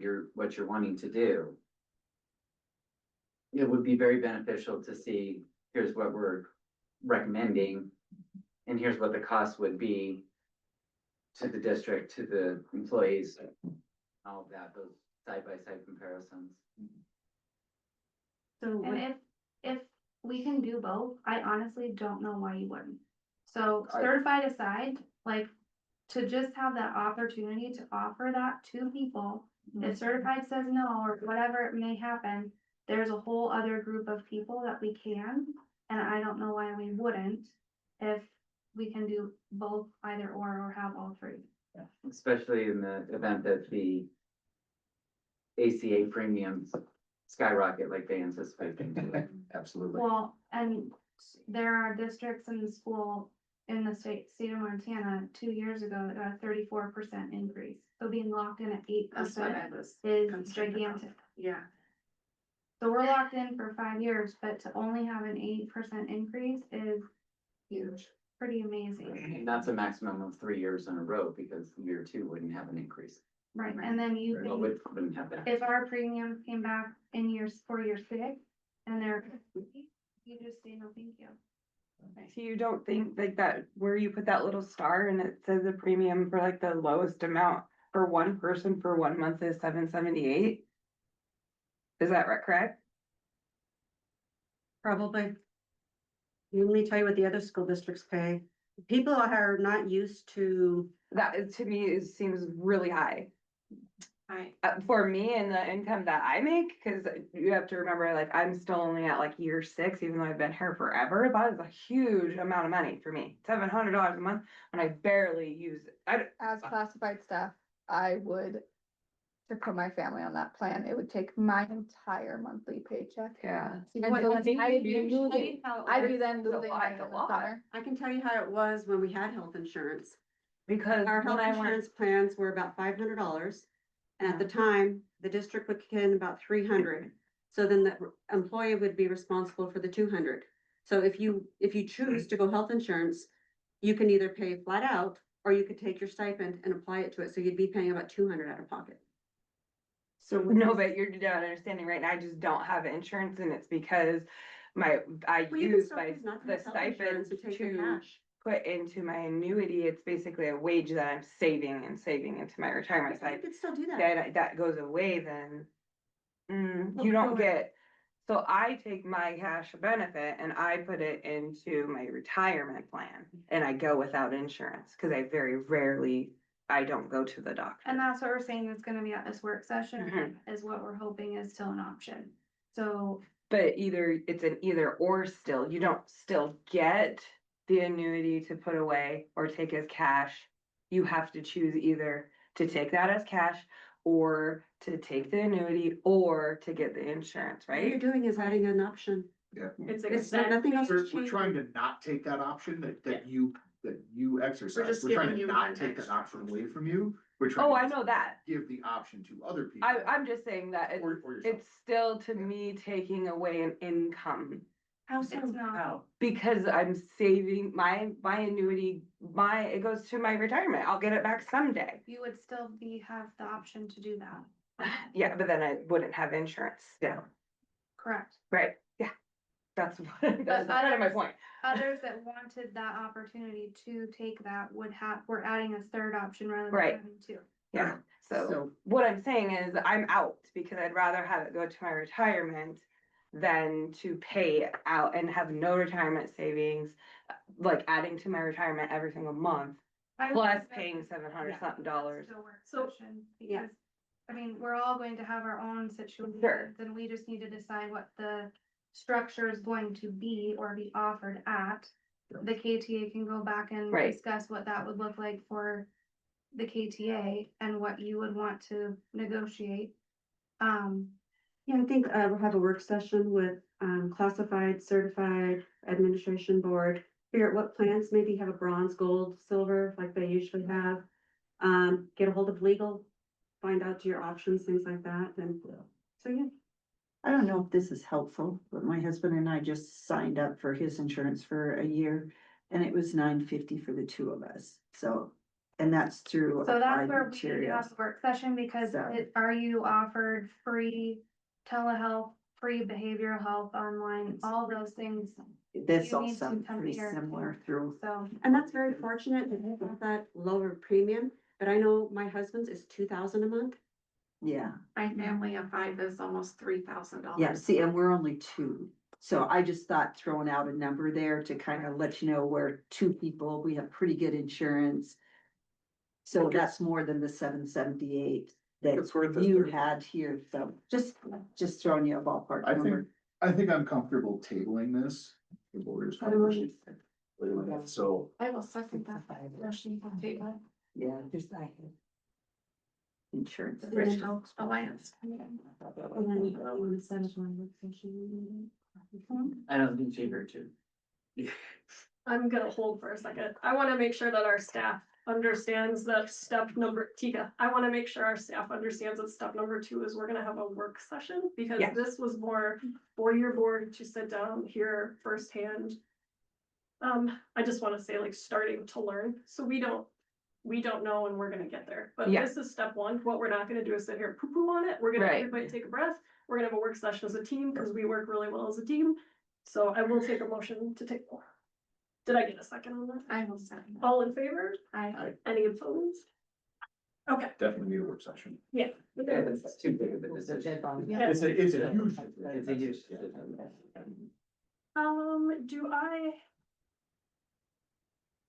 you're wanting to do. It would be very beneficial to see, here's what we're recommending. And here's what the cost would be to the district, to the employees, all of that, those side-by-side comparisons. So And if we can do both, I honestly don't know why you wouldn't. So I- certified aside, like, to just have that opportunity to offer that to people. If certified says no, or whatever it may happen, there's a whole other group of people that we can, and I don't know why we wouldn't. If we can do both, either or have all three. Especially in the event that the ACA premiums skyrocket like they anticipate them to. Absolutely. Well, and there are districts in the school in the state of Montana 2 years ago that got a 34% increase. So being locked in at 8% is gigantic. Yeah. So we're locked in for 5 years, but to only have an 8% increase is Huge. pretty amazing. And that's a maximum of 3 years in a row, because year 2 wouldn't have an increase. Right, and then you Well, can, wouldn't have that. if our premiums came back in for year 6 and they're, you just say no, thank you. So you don't think like that, where you put that little star and it says the premium for like the lowest amount for one person for 1 month is $778? Is that correct? probably. Let me tell you what the other school districts pay. People are not used to, That is, to me, it seems really high. Right. For me and the income that I make, cause you have to remember, like, I'm still only at like year 6, even though I've been here forever, that is a huge amount of money for me. $700 a month, and I barely use it. As classified staff, I would, to put my family on that plan, it would take my entire monthly paycheck. Yeah. And so I'd be losing, I'd be then It's a losing lot, money it's in a the lot. summer. I can tell you how it was when we had health insurance. Because Our when health I went, insurance plans were about $500. And at the time, the district would kick in about 300. So then the employee would be responsible for the 200. So if you choose to go health insurance, you can either pay flat out, or you could take your stipend and apply it to it. So you'd be paying about 200 out of pocket. So no, but you're not understanding, right? I just don't have insurance, and it's because I Well, you can use still my, choose not to the have health stipend insurance and take your to cash. put into my annuity. It's basically a wage that I'm saving and saving into my retirement. So You could still do that. that goes away, then Well, you don't go get, so I take my cash benefit and I put it into my retirement plan, and I go without insurance, cause I very rarely, I don't go to the doctor. And that's what we're saying is gonna be at this work session, Mhm. is what we're hoping is still an option. So But it's an either or still, you don't still get the annuity to put away or take as cash. You have to choose either to take that as cash or to take the annuity or to get the insurance, What you're right? doing is adding an option. It's It's not, nothing else We're is changing. trying to not take that option that you exercise. just We're trying giving to you not one take that extra. option away from you. We're trying Oh, to I know that. give the option to other people. I'm just saying that Or yourself. it's still to me taking away an income. How it's not, Because I'm saving my annuity, it goes to my retirement. I'll get it back someday. you would still have the option to do that. Yeah, but then I wouldn't have insurance still. Correct. Right, yeah. That's kind of my others- point. Others that wanted that opportunity to take that we're adding a third option rather than Right. having two. Yeah, so So- what I'm saying is I'm out because I'd rather have it go to my retirement than to pay out and have no retirement savings. like adding to my retirement every single month, I would plus suggest paying $700 that's something dollars. the work So- session, Yeah. because, I mean, we're all going to have our own situations, Sure. and we just need to decide what the structure is going to be or be offered at. The KTA can go back and Right. discuss what that would look like for the KTA and what you would want to negotiate. Yeah, I think we'll have a work session with classified, certified administration board. Figure out what plans, maybe have a bronze, gold, silver, like they usually have. Get a hold of legal, find out your options, things like that, and so, yeah. I don't know if this is helpful, but my husband and I just signed up for his insurance for a year. And it was $9.50 for the two of us, so, and that's through So that's Applied where we need to Materials. have a work session, because So- are you offered free telehealth, free behavioral health online, all those things, This you all need to sounds come pretty here. similar through. so. And that's very fortunate that they have that lower premium, but I know my husband's is 2,000 a month. Yeah, My family of 5 is almost $3,000. yeah, see, and we're only two. So I just thought throwing out a number there to kind of let you know we're two people, we have pretty good insurance. So that's more than the $778 that It's worth it. you had here, so just throwing you a ballpark I number. think I'm comfortable tabling this. The board's So I will second that. Motion to table. Yeah, just I. Insurance. Rich Oaks Alliance. And then you want to set up one work session. I don't think she heard you. I'm gonna hold for a second. I wanna make sure that our staff understands that step number, Tika, I wanna make sure our staff understands that step number 2 is we're gonna have a work session. Because Yeah. this was more for your board to sit down here firsthand. I just wanna say, like, starting to learn, so we don't know when we're gonna get there. But Yeah. this is step 1. What we're not gonna do is sit here and poo-poo on it. We're gonna Right. everybody take a breath. We're gonna have a work session as a team, because we work really well as a team. So I will take a motion to take. Did I get a second on that? I will second that. All in favor? I, Any opposed? Okay, definitely need a work session. yeah. It's too big of a decision. Yeah. It's a huge. It's a huge decision. Do I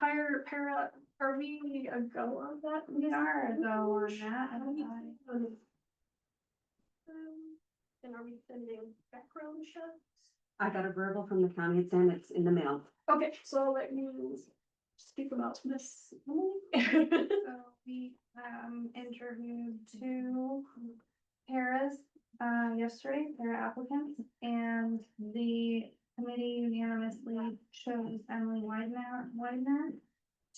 hire para, are we a go on that? We are a go on that. And are we sending background checks? I got a verbal from the county, it's in the mail. Okay, so I'll let you speak about this. So we interviewed 2 paras yesterday, para applicants, and the committee unanimously chose Emily Widener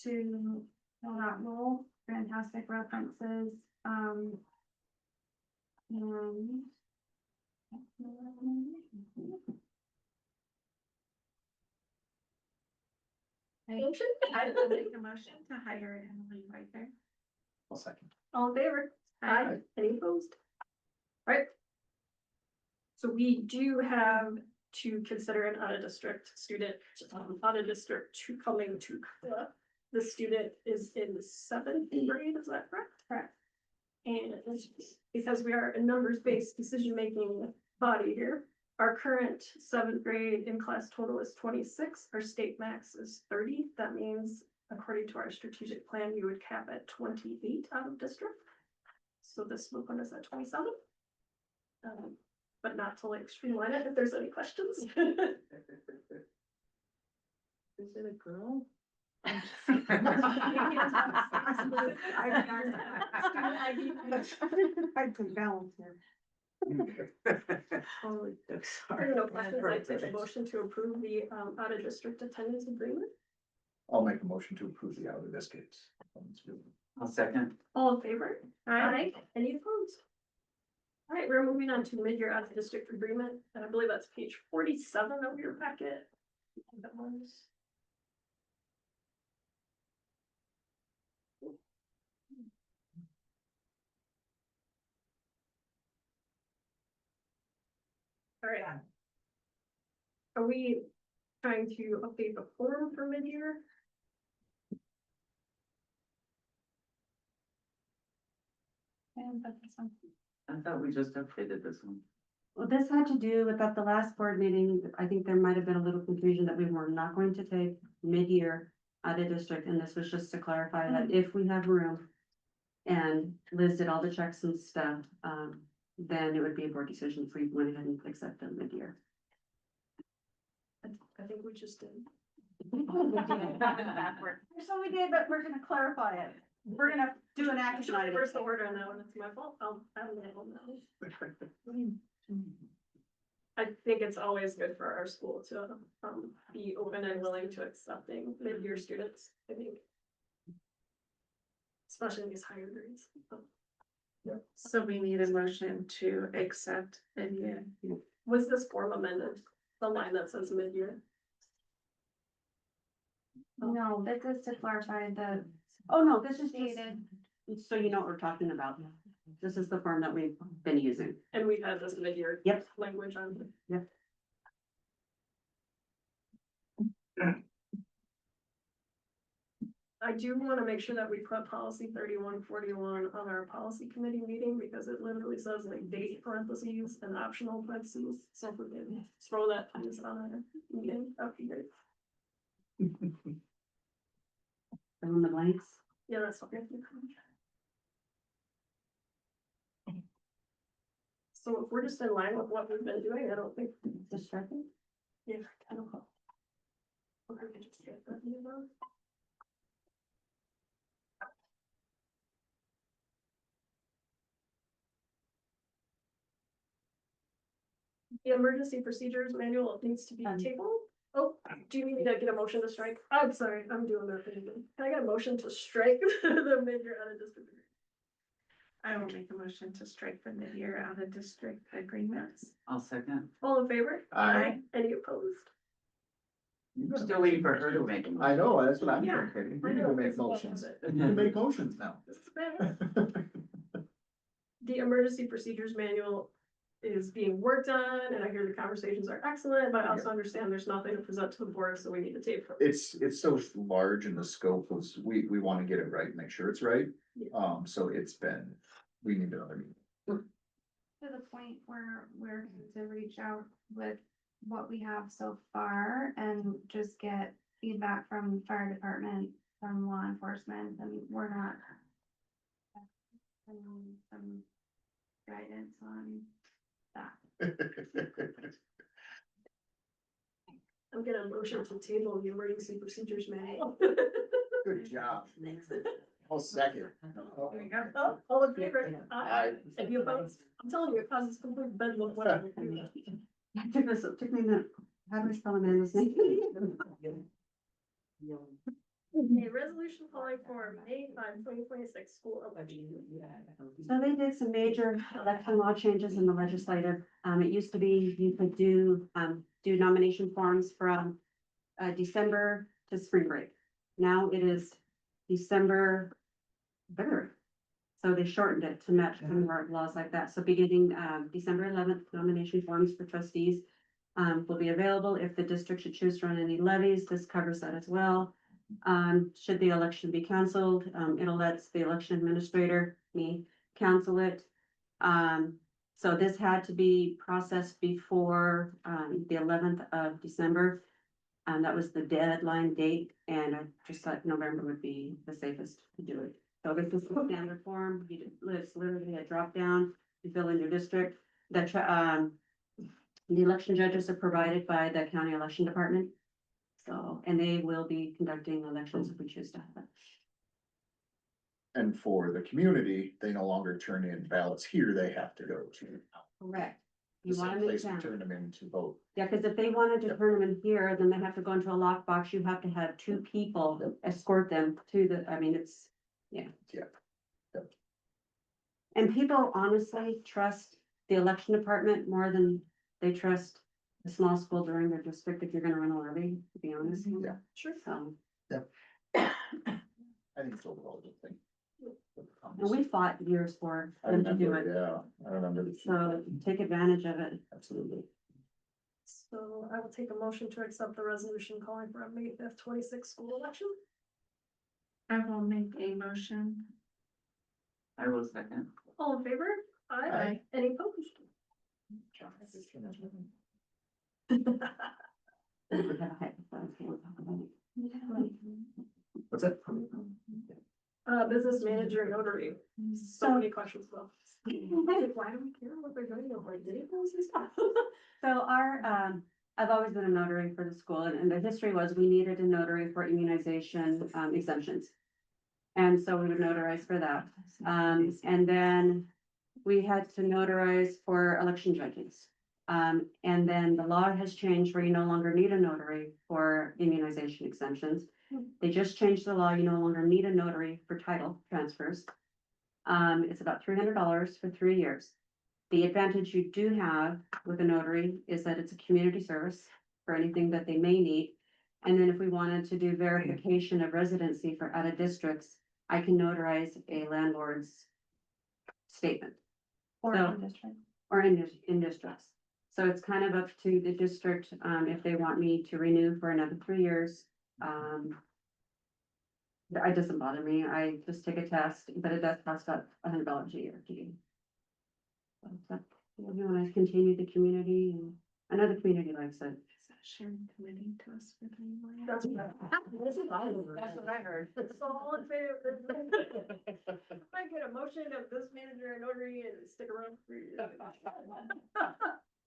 to fill that role. Fantastic references, and Motion? I will make a motion to hire Emily right there. I'll second. All in favor? Aye. Any opposed? Alright. So we do have to consider an out-of-district student, out-of-district to coming to CULA. The student is in the 7th grade, is that correct? Correct. And because we are a numbers-based decision-making body here, our current 7th grade in class total is 26, our state max is 30. That means, according to our strategic plan, we would cap at 28 out of district. So this will put us at 27. But not to like streamline it, if there's any questions. Is it a girl? I can balance here. Totally. If there are no questions, I take a motion to approve the out of district attendance agreement. I'll make a motion to approve the out of district. I'll second. All in favor? Aye. Any opposed? All right, we're moving on to mid-year out of district agreement, and I believe that's page 47 of your packet. That was. All right. Are we trying to update the form for mid-year? and but this one. I thought we just updated this one. Well, this had to do with at the last board meeting, I think there might have been a little confusion that we were not going to take mid-year out of district, and this was just to clarify that if we have room and Liz did all the checks and stuff, then it would be a board decision if we went ahead and accept them mid-year. I think we just did. So we did, but we're gonna clarify it. We're gonna do an action item. Where's the order on that one? It's my fault. I'll handle that. I think it's always good for our school to, be open and willing to accepting mid-year students, I think. Especially in these higher grades. So we need a motion to accept mid-year. Was this form amended? The line that says mid-year? No, this is to clarify the Oh, no, this is just, stated, so you know what we're talking about. This is the form that we've been using. And we've had this mid-year. Yep. Language on. Yep. I do want to make sure that we put policy 3141 on our policy committee meeting because it literally says like date parentheses and optional parentheses. So if we can throw that please on our meeting, that'd be great. Fill in the blanks. Yeah, that's okay. So if we're just in line with what we've been doing, I don't think. Just striking. Yeah, kind of. Or we could just get that, you know? The emergency procedures manual needs to be tabled. Oh, do you need to get a motion to strike? I'm sorry, I'm doing that thing again. Can I get a motion to strike the mid-year out of district? I will make a motion to strike the mid-year out of district agreements. I'll second. All in favor? I, Any opposed? We're still waiting for her to make a motion. I know, that's what I'm Yeah. thinking. We need to make motions. We need to make motions now. This is bad. The emergency procedures manual is being worked on, and I hear the conversations are excellent, but I also understand there's nothing to present to the board, so we need to tape. It's so large in the scope of, we want to get it right, make sure it's right. Yeah. So it's been, we need another meeting. to the point where we're going to reach out with what we have so far and just get feedback from fire department, from law enforcement, and we're not. Some guidance on that. I'm gonna motion to table the emergency procedures manual. Good job. I'll second. There you go. Oh, all in favor? Aye. Any opposed? I'm telling you, it causes complete bedlam when I do that. It took me a minute. How do I spell Amanda's name? A resolution calling for May 5, 2026 school election. So they did some major election law changes in the legislative. It used to be you could do nomination forms from December to spring break. Now it is December 3rd. So they shortened it to match some of our laws like that. So beginning December 11th, nomination forms for trustees will be available. If the district should choose to run any levies, this covers that as well. Should the election be canceled, it'll let the election administrator, me, cancel it. So this had to be processed before the 11th of December. And that was the deadline date, and I just thought November would be the safest to do it. So this is the standard form, it's literally a drop down, you fill in your district. The election judges are provided by the county election department. So, and they will be conducting elections if we choose to have it. And for the community, they no longer turn in ballots here, they have to go to Correct. the You wanna same make place we them. turn them in to vote. Yeah, because if they wanted to turn them in here, then they have to go into a lockbox. You have to have two people escort them to the, I mean, it's, yeah. Yeah. Yep. And people honestly trust the election department more than they trust the small school during their district if you're gonna run a levy, to be honest. Yeah. Sure. So, I think it's overall a good thing. and we fought years for I them to do remember, it, yeah, I remember. the- so take advantage of it. Absolutely. So I will take a motion to accept the resolution calling for a May 5th, 26 school election. I will make a motion. I will second. All in favor? Aye. Any opposed? We have a hypothetical about it. What's that? Business manager notary, so many questions about. Why do we care what they're doing, like, did it and stuff? So I've always been a notary for the school, and the history was we needed a notary for immunization exemptions. And so we would notarize for that. And then we had to notarize for election judges. And then the law has changed where you no longer need a notary for immunization exemptions. They just changed the law. You no longer need a notary for title transfers. It's about $300 for 3 years. The advantage you do have with a notary is that it's a community service for anything that they may need. And then if we wanted to do verification of residency for out of districts, I can notarize a landlord's statement Or So- in district. or in districts. So it's kind of up to the district, if they want me to renew for another 3 years. It doesn't bother me. I just take a test, but it does cost about $100 a year to do. So it's up to you, and I continue the community, and I know the community likes it. Is that sharing committee to us for the anymore? That's what I heard. So all in favor? I get a motion of this manager and notary and stick around for you.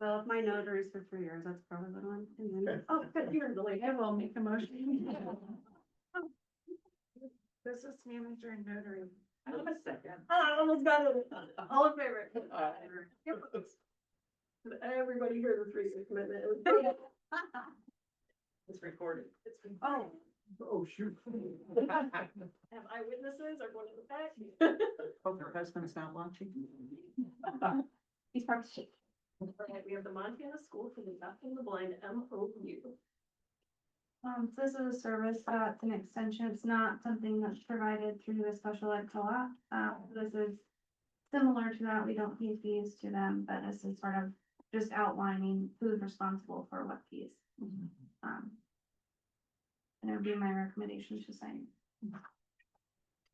Well, if my notary is for 3 years, that's probably what I'm doing. Oh, good, you're the lady. I will make a motion. Business manager and notary. I'm a second. I almost got it. All in favor? Did everybody hear the 3-6 commitment? It's recorded. It's been. Oh, shoot. Have eyewitnesses or one in the back? Hope her husband's not watching. He's probably. Alright, we have the Montana School for the Deaf and the Blind, MOU. So this is a service that's an extension. It's not something that's provided through the special ed co-op. This is similar to that. We don't pay fees to them, but this is sort of just outlining who's responsible for what fees. And it would be my recommendation to sign.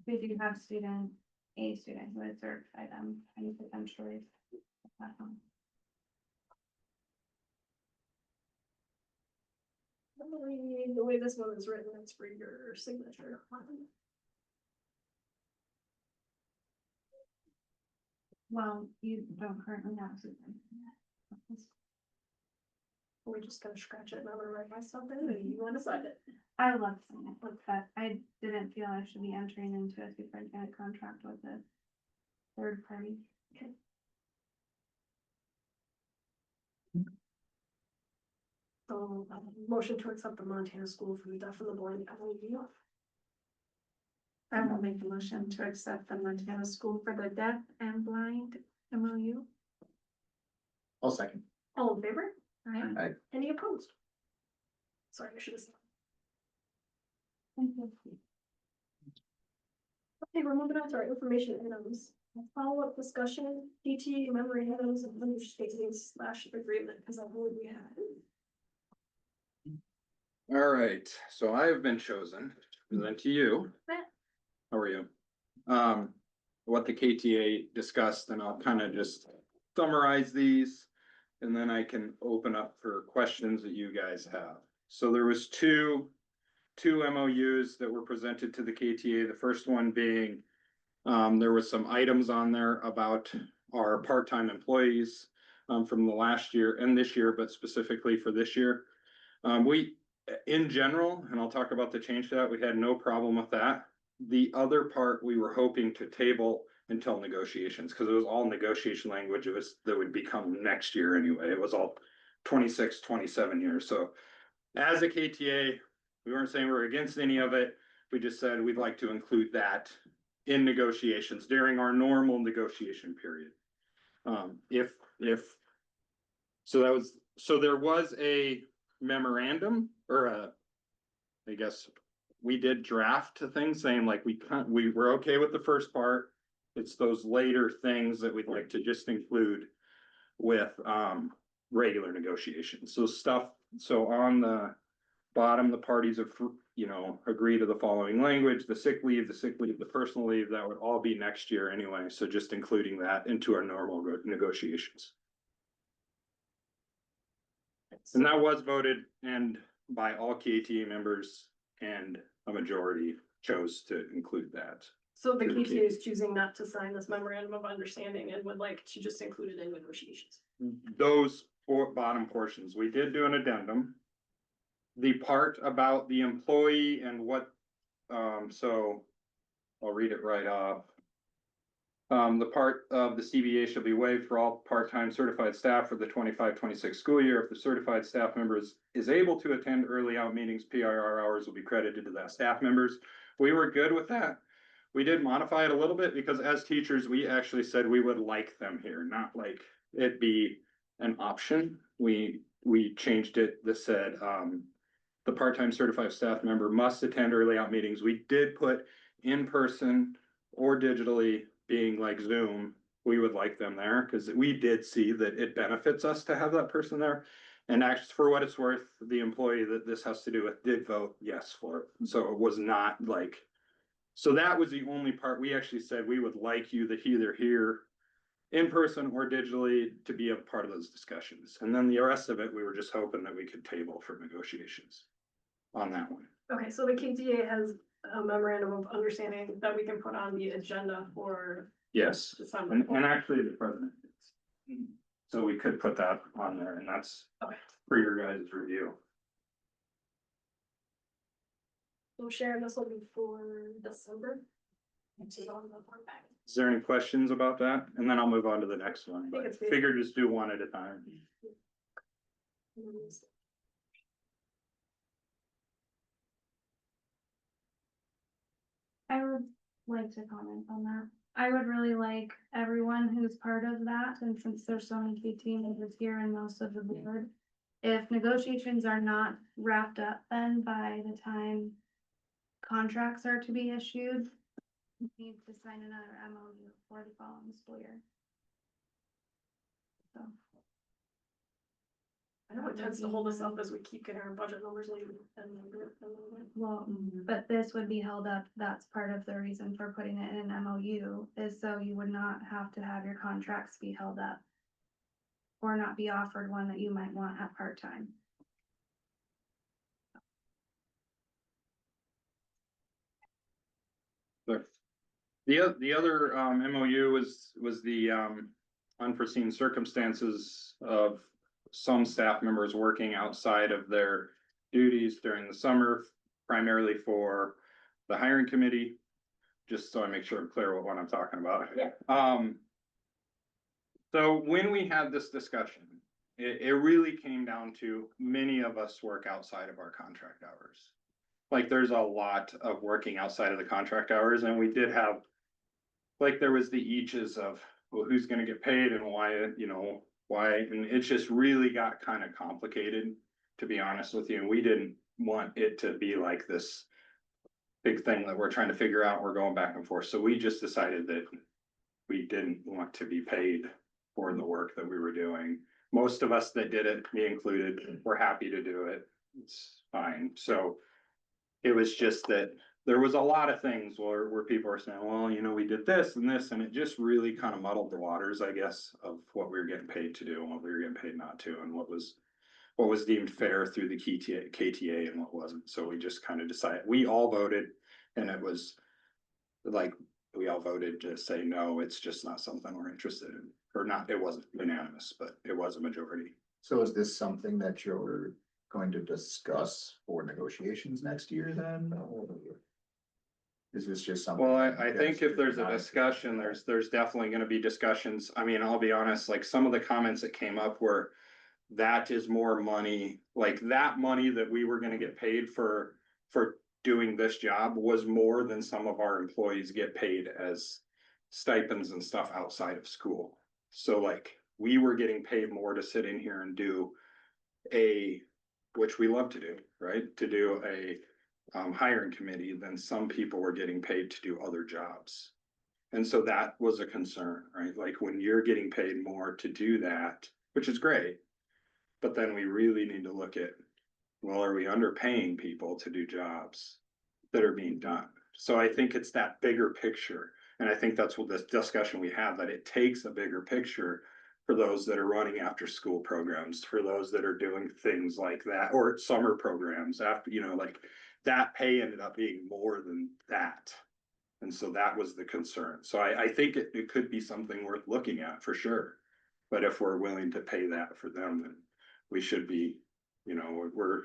We do have a student who would certify them and potentially. The way this one is written, it's for your signature. Well, you don't currently have a superintendent. We're just gonna scratch it and I'm gonna write my stuff in and you wanna sign it. I would love to sign it, but I didn't feel I should be entering into a superintendent contract with a third party. So, motion to accept the Montana School for the Deaf and the Blind, MOU. I will make a motion to accept the Montana School for the Deaf and Blind MOU. I'll second. All in favor? Aye. Any opposed? Sorry, I should have said. Thank you. Okay, we're moving on to our information items. Follow-up discussion, DT memorandums of understanding / agreement, because I believe we had. All right, so I have been chosen to present to you. How are you? What the KTA discussed, and I'll kind of just summarize these. And then I can open up for questions that you guys have. So there was two MOUs that were presented to the KTA. The first one being, there was some items on there about our part-time employees from the last year and this year, but specifically for this year. In general, and I'll talk about the change to that, we had no problem with that. The other part we were hoping to table until negotiations, because it was all negotiation language. That would become next year anyway. It was all 26, 27 years. So as a KTA, we weren't saying we're against any of it. We just said we'd like to include that in negotiations during our normal negotiation period. So there was a memorandum or I guess we did draft a thing saying like we were okay with the first part. It's those later things that we'd like to just include with regular negotiations. So on the bottom, the parties have, agree to the following language, the sick leave, the personal leave, that would all be next year anyway. So just including that into our normal negotiations. And that was voted and by all KTA members, and a majority chose to include that. So the KTA is choosing not to sign this memorandum of understanding and would like to just include it in negotiations. Those four bottom portions, we did do an addendum. The part about the employee and what, so I'll read it right off. The part of the CBA shall be waived for all part-time certified staff for the 25-26 school year. If the certified staff members is able to attend early out meetings, PIR hours will be credited to that staff members. We were good with that. We did modify it a little bit because as teachers, we actually said we would like them here, not like it be an option. We changed it that said, the part-time certified staff member must attend early out meetings. We did put in person or digitally, being like Zoom, we would like them there because we did see that it benefits us to have that person there. And actually, for what it's worth, the employee that this has to do with did vote yes for it. So it was not like, so that was the only part we actually said we would like you to either hear in person or digitally to be a part of those discussions. And then the rest of it, we were just hoping that we could table for negotiations on that one. Okay, so the KTA has a memorandum of understanding that we can put on the agenda for Yes, December. and actually the president. So we could put that on there and that's Okay. for your guys' review. So Sharon, this will be for December. It's on the board packet. Is there any questions about that? And then I'll move on to the next one, I think but it's figure just do one at a time. I would like to comment on that. I would really like everyone who's part of that, and since there's so many KT members here and most of the board, if negotiations are not wrapped up then by the time contracts are to be issued, we need to sign another MOU for the following school year. So. I know it tends to hold us up as we keep getting our budget numbers later and later. Well, but this would be held up, that's part of the reason for putting it in an MOU, is so you would not have to have your contracts be held up. Or not be offered one that you might want at part-time. The other MOU was the unforeseen circumstances of some staff members working outside of their duties during the summer, primarily for the hiring committee. Just so I make sure I'm clear what I'm talking about. Yeah. So when we had this discussion, it really came down to many of us work outside of our contract hours. Like there's a lot of working outside of the contract hours, and we did have, like there was the eaches of, well, who's gonna get paid and why, you know, why, and it just really got kind of complicated, to be honest with you, and we didn't want it to be like this big thing that we're trying to figure out, we're going back and forth, so we just decided that we didn't want to be paid for the work that we were doing. Most of us that did it, me included, were happy to do it, it's fine, so it was just that there was a lot of things where people are saying, well, you know, we did this, and it just really kind of muddled the waters, I guess, of what we were getting paid to do and what we were getting paid not to, and what was deemed fair through the KTA and what wasn't. So we just kind of decided, we all voted, and it was like, we all voted to say, no, it's just not something we're interested in, or not, it wasn't unanimous, but it was a majority. So is this something that you're going to discuss for negotiations next year then? Or is this just something? Well, that I you think guys if there's a not- discussion, there's definitely gonna be discussions. I mean, I'll be honest, like some of the comments that came up were that is more money, like that money that we were gonna get paid for doing this job was more than some of our employees get paid as stipends and stuff outside of school. So like, we were getting paid more to sit in here and do which we love to do, right? To do a hiring committee than some people were getting paid to do other jobs. And so that was a concern, right? Like when you're getting paid more to do that, which is great. But then we really need to look at, well, are we underpaying people to do jobs that are being done? So I think it's that bigger picture. And I think that's what this discussion we have, that it takes a bigger picture for those that are running after school programs, for those that are doing things like that, or summer programs after, you know, like that pay ended up being more than that. And so that was the concern. So I think it could be something worth looking at for sure. But if we're willing to pay that for them, then we should be, you know, we're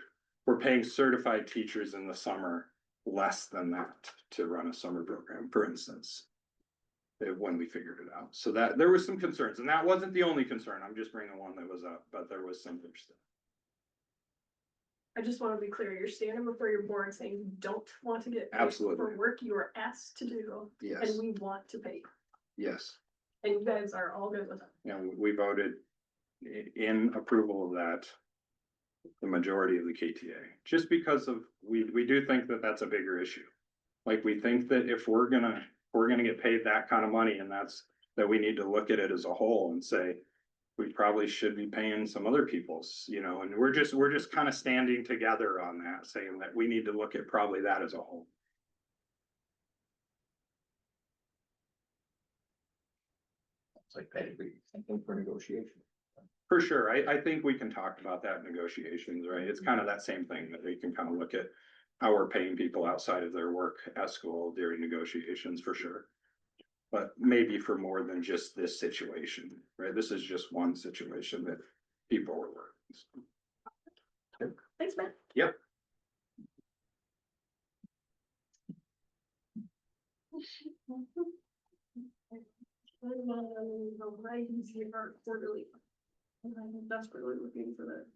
paying certified teachers in the summer less than that to run a summer program, for instance. When we figured it out. So that there was some concerns, and that wasn't the only concern. I'm just bringing one that was up, but there was some other stuff. I just want to be clear, you're standing before your board saying you don't want to get paid Absolutely. for work you are asked to do, Yes, and we want to pay. yes. And you guys are all good with it. And we voted in approval of that. The majority of the KTA, just because of, we do think that that's a bigger issue. Like, we think that if we're gonna get paid that kind of money, and that we need to look at it as a whole and say, we probably should be paying some other people's, you know, and we're just kind of standing together on that, saying that we need to look at probably that as a whole. It's like that, I think for negotiation. For sure, I think we can talk about that in negotiations, right? It's kind of that same thing that we can kind of look at how we're paying people outside of their work at school during negotiations, for sure. But maybe for more than just this situation, right? This is just one situation that people were working. Thanks, man. Yep. Quarterly. I'm desperately looking for that.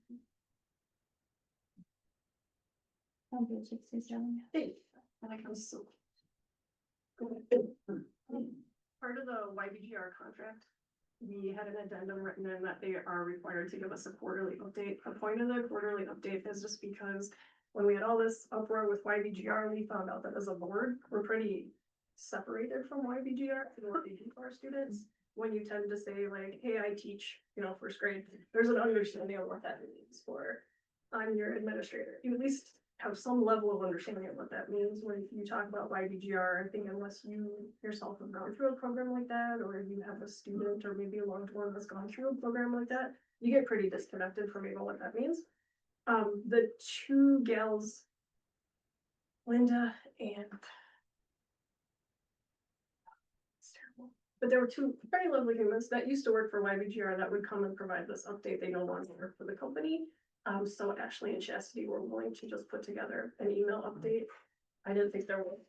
On page 67. Hey, and I come so. Part of the YBGR contract, we had an addendum written in that they are required to give us a quarterly update. The point of the quarterly update is just because when we had all this uproar with YBGR, we found out that as a board, we're pretty separated from YBGR and what they do for our students. When you tend to say like, hey, I teach, you know, first grade, there's an understanding of what that means for, I'm your administrator. You at least have some level of understanding of what that means when you talk about YBGR. I think unless you yourself have gone through a program like that, or you have a student or maybe a loved one that's gone through a program like that, you get pretty disconnected from even what that means. The two gals, Linda and but there were two very lovely humans that used to work for YBGR that would come and provide this update. They no longer work for the company. So Ashley and Chastity were willing to just put together an email update. I didn't think there was.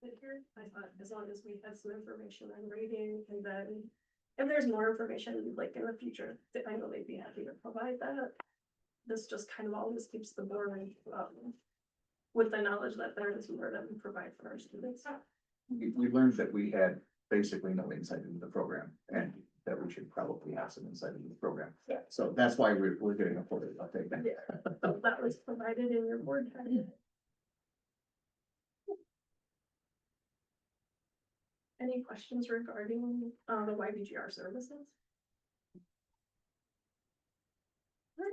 Here, I thought as long as we had some information on rating, and then if there's more information like in the future, I know they'd be happy to provide that. This just kind of always keeps the board with the knowledge that there is more that we provide for our students. We learned that we had basically no insight into the program, and that we should probably have some insight into the program. Yeah. So that's why we're getting a quarterly update. Yeah. So that was provided in your board packet. Any questions regarding the YBGR services? Alright.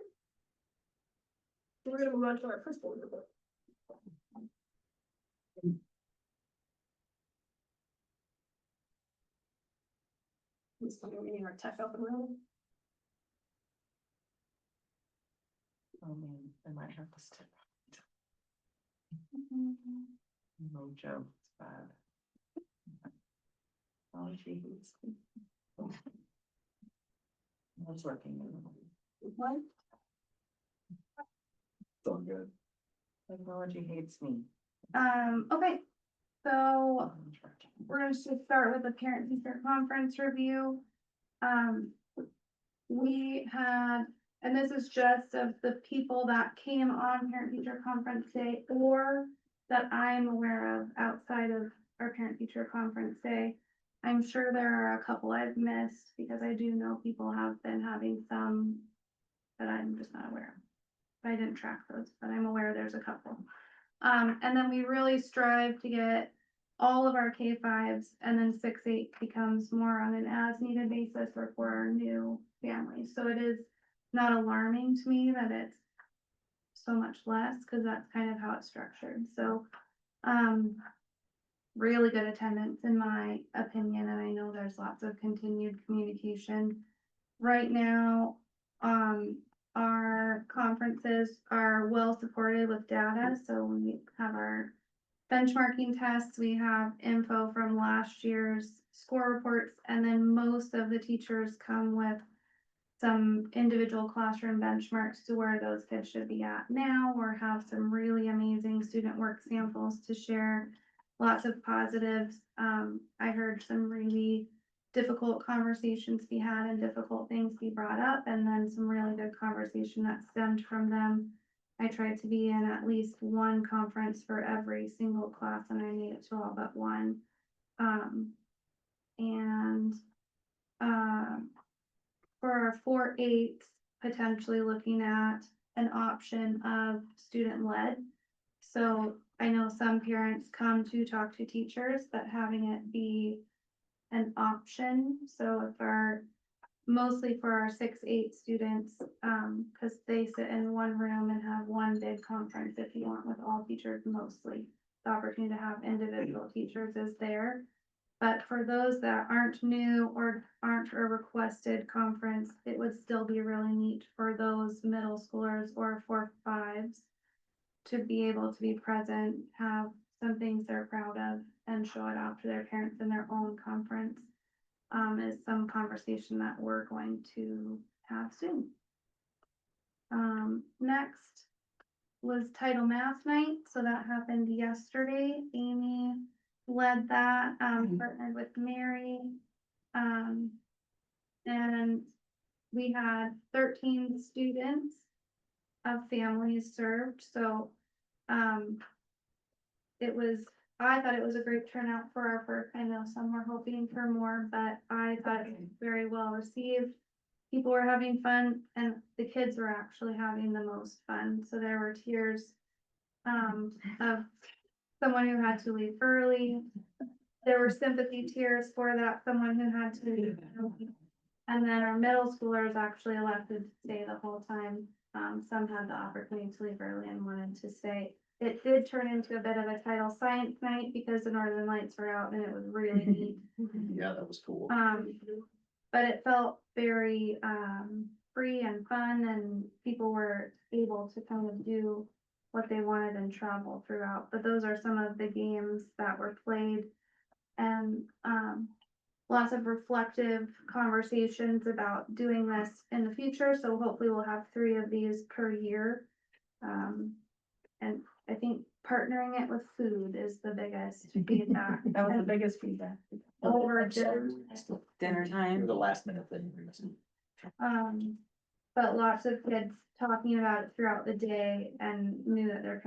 So we're gonna move on to our first board report. Let's look at getting our tech up and running. Oh man, I might have to step. No joke, it's bad. Oh, she hates me. I was working. What? It's all good. Technology hates me. Okay, so we're gonna just start with the parent teacher conference review. We had, and this is just of the people that came on parent teacher conference day or that I'm aware of outside of our parent teacher conference day. I'm sure there are a couple I've missed because I do know people have been having some that I'm just not aware of. I didn't track those, but I'm aware there's a couple. And then we really strive to get all of our K-5s, and then 6-8 becomes more on an as-needed basis or for our new families. So it is not alarming to me that it's so much less, because that's kind of how it's structured. So really good attendance in my opinion, and I know there's lots of continued communication. Right now, our conferences are well supported with data, so we have our benchmarking tests, we have info from last year's score reports, and then most of the teachers come with some individual classroom benchmarks to where those kids should be at now, or have some really amazing student work samples to share. Lots of positives. I heard some really difficult conversations be had and difficult things be brought up, and then some really good conversation that stemmed from them. I tried to be in at least one conference for every single class, and I made it to all but one. For our 4-8, potentially looking at an option of student-led. So I know some parents come to talk to teachers, but having it be an option. So mostly for our 6-8 students, because they sit in one room and have one big conference if you want with all teachers mostly. The opportunity to have individual teachers is there. But for those that aren't new or aren't a requested conference, it would still be really neat for those middle schoolers or 4-5s to be able to be present, have some things they're proud of, and show it off to their parents in their own conference. Is some conversation that we're going to have soon. Next was Title Math Night, so that happened yesterday. Amy led that, partnered with Mary. And we had 13 students of families served, so I thought it was a great turnout for our first. I know some were hoping for more, but I thought it was very well received. People were having fun, and the kids were actually having the most fun. So there were tears of someone who had to leave early. There were sympathy tears for that someone who had to leave early. And then our middle schoolers actually elected to stay the whole time. Some had the opportunity to leave early and wanted to stay. It did turn into a bit of a title science night because the Northern Lights were out and it was really neat. Yeah, that was cool. But it felt very free and fun, and people were able to kind of do what they wanted and travel throughout. But those are some of the games that were played, and lots of reflective conversations about doing this in the future. So hopefully we'll have 3 of these per year. And I think partnering it with food is the biggest feedback. That was the biggest feedback. Over Dinner time. The last minute thing. but lots of kids talking about it throughout the day and knew that their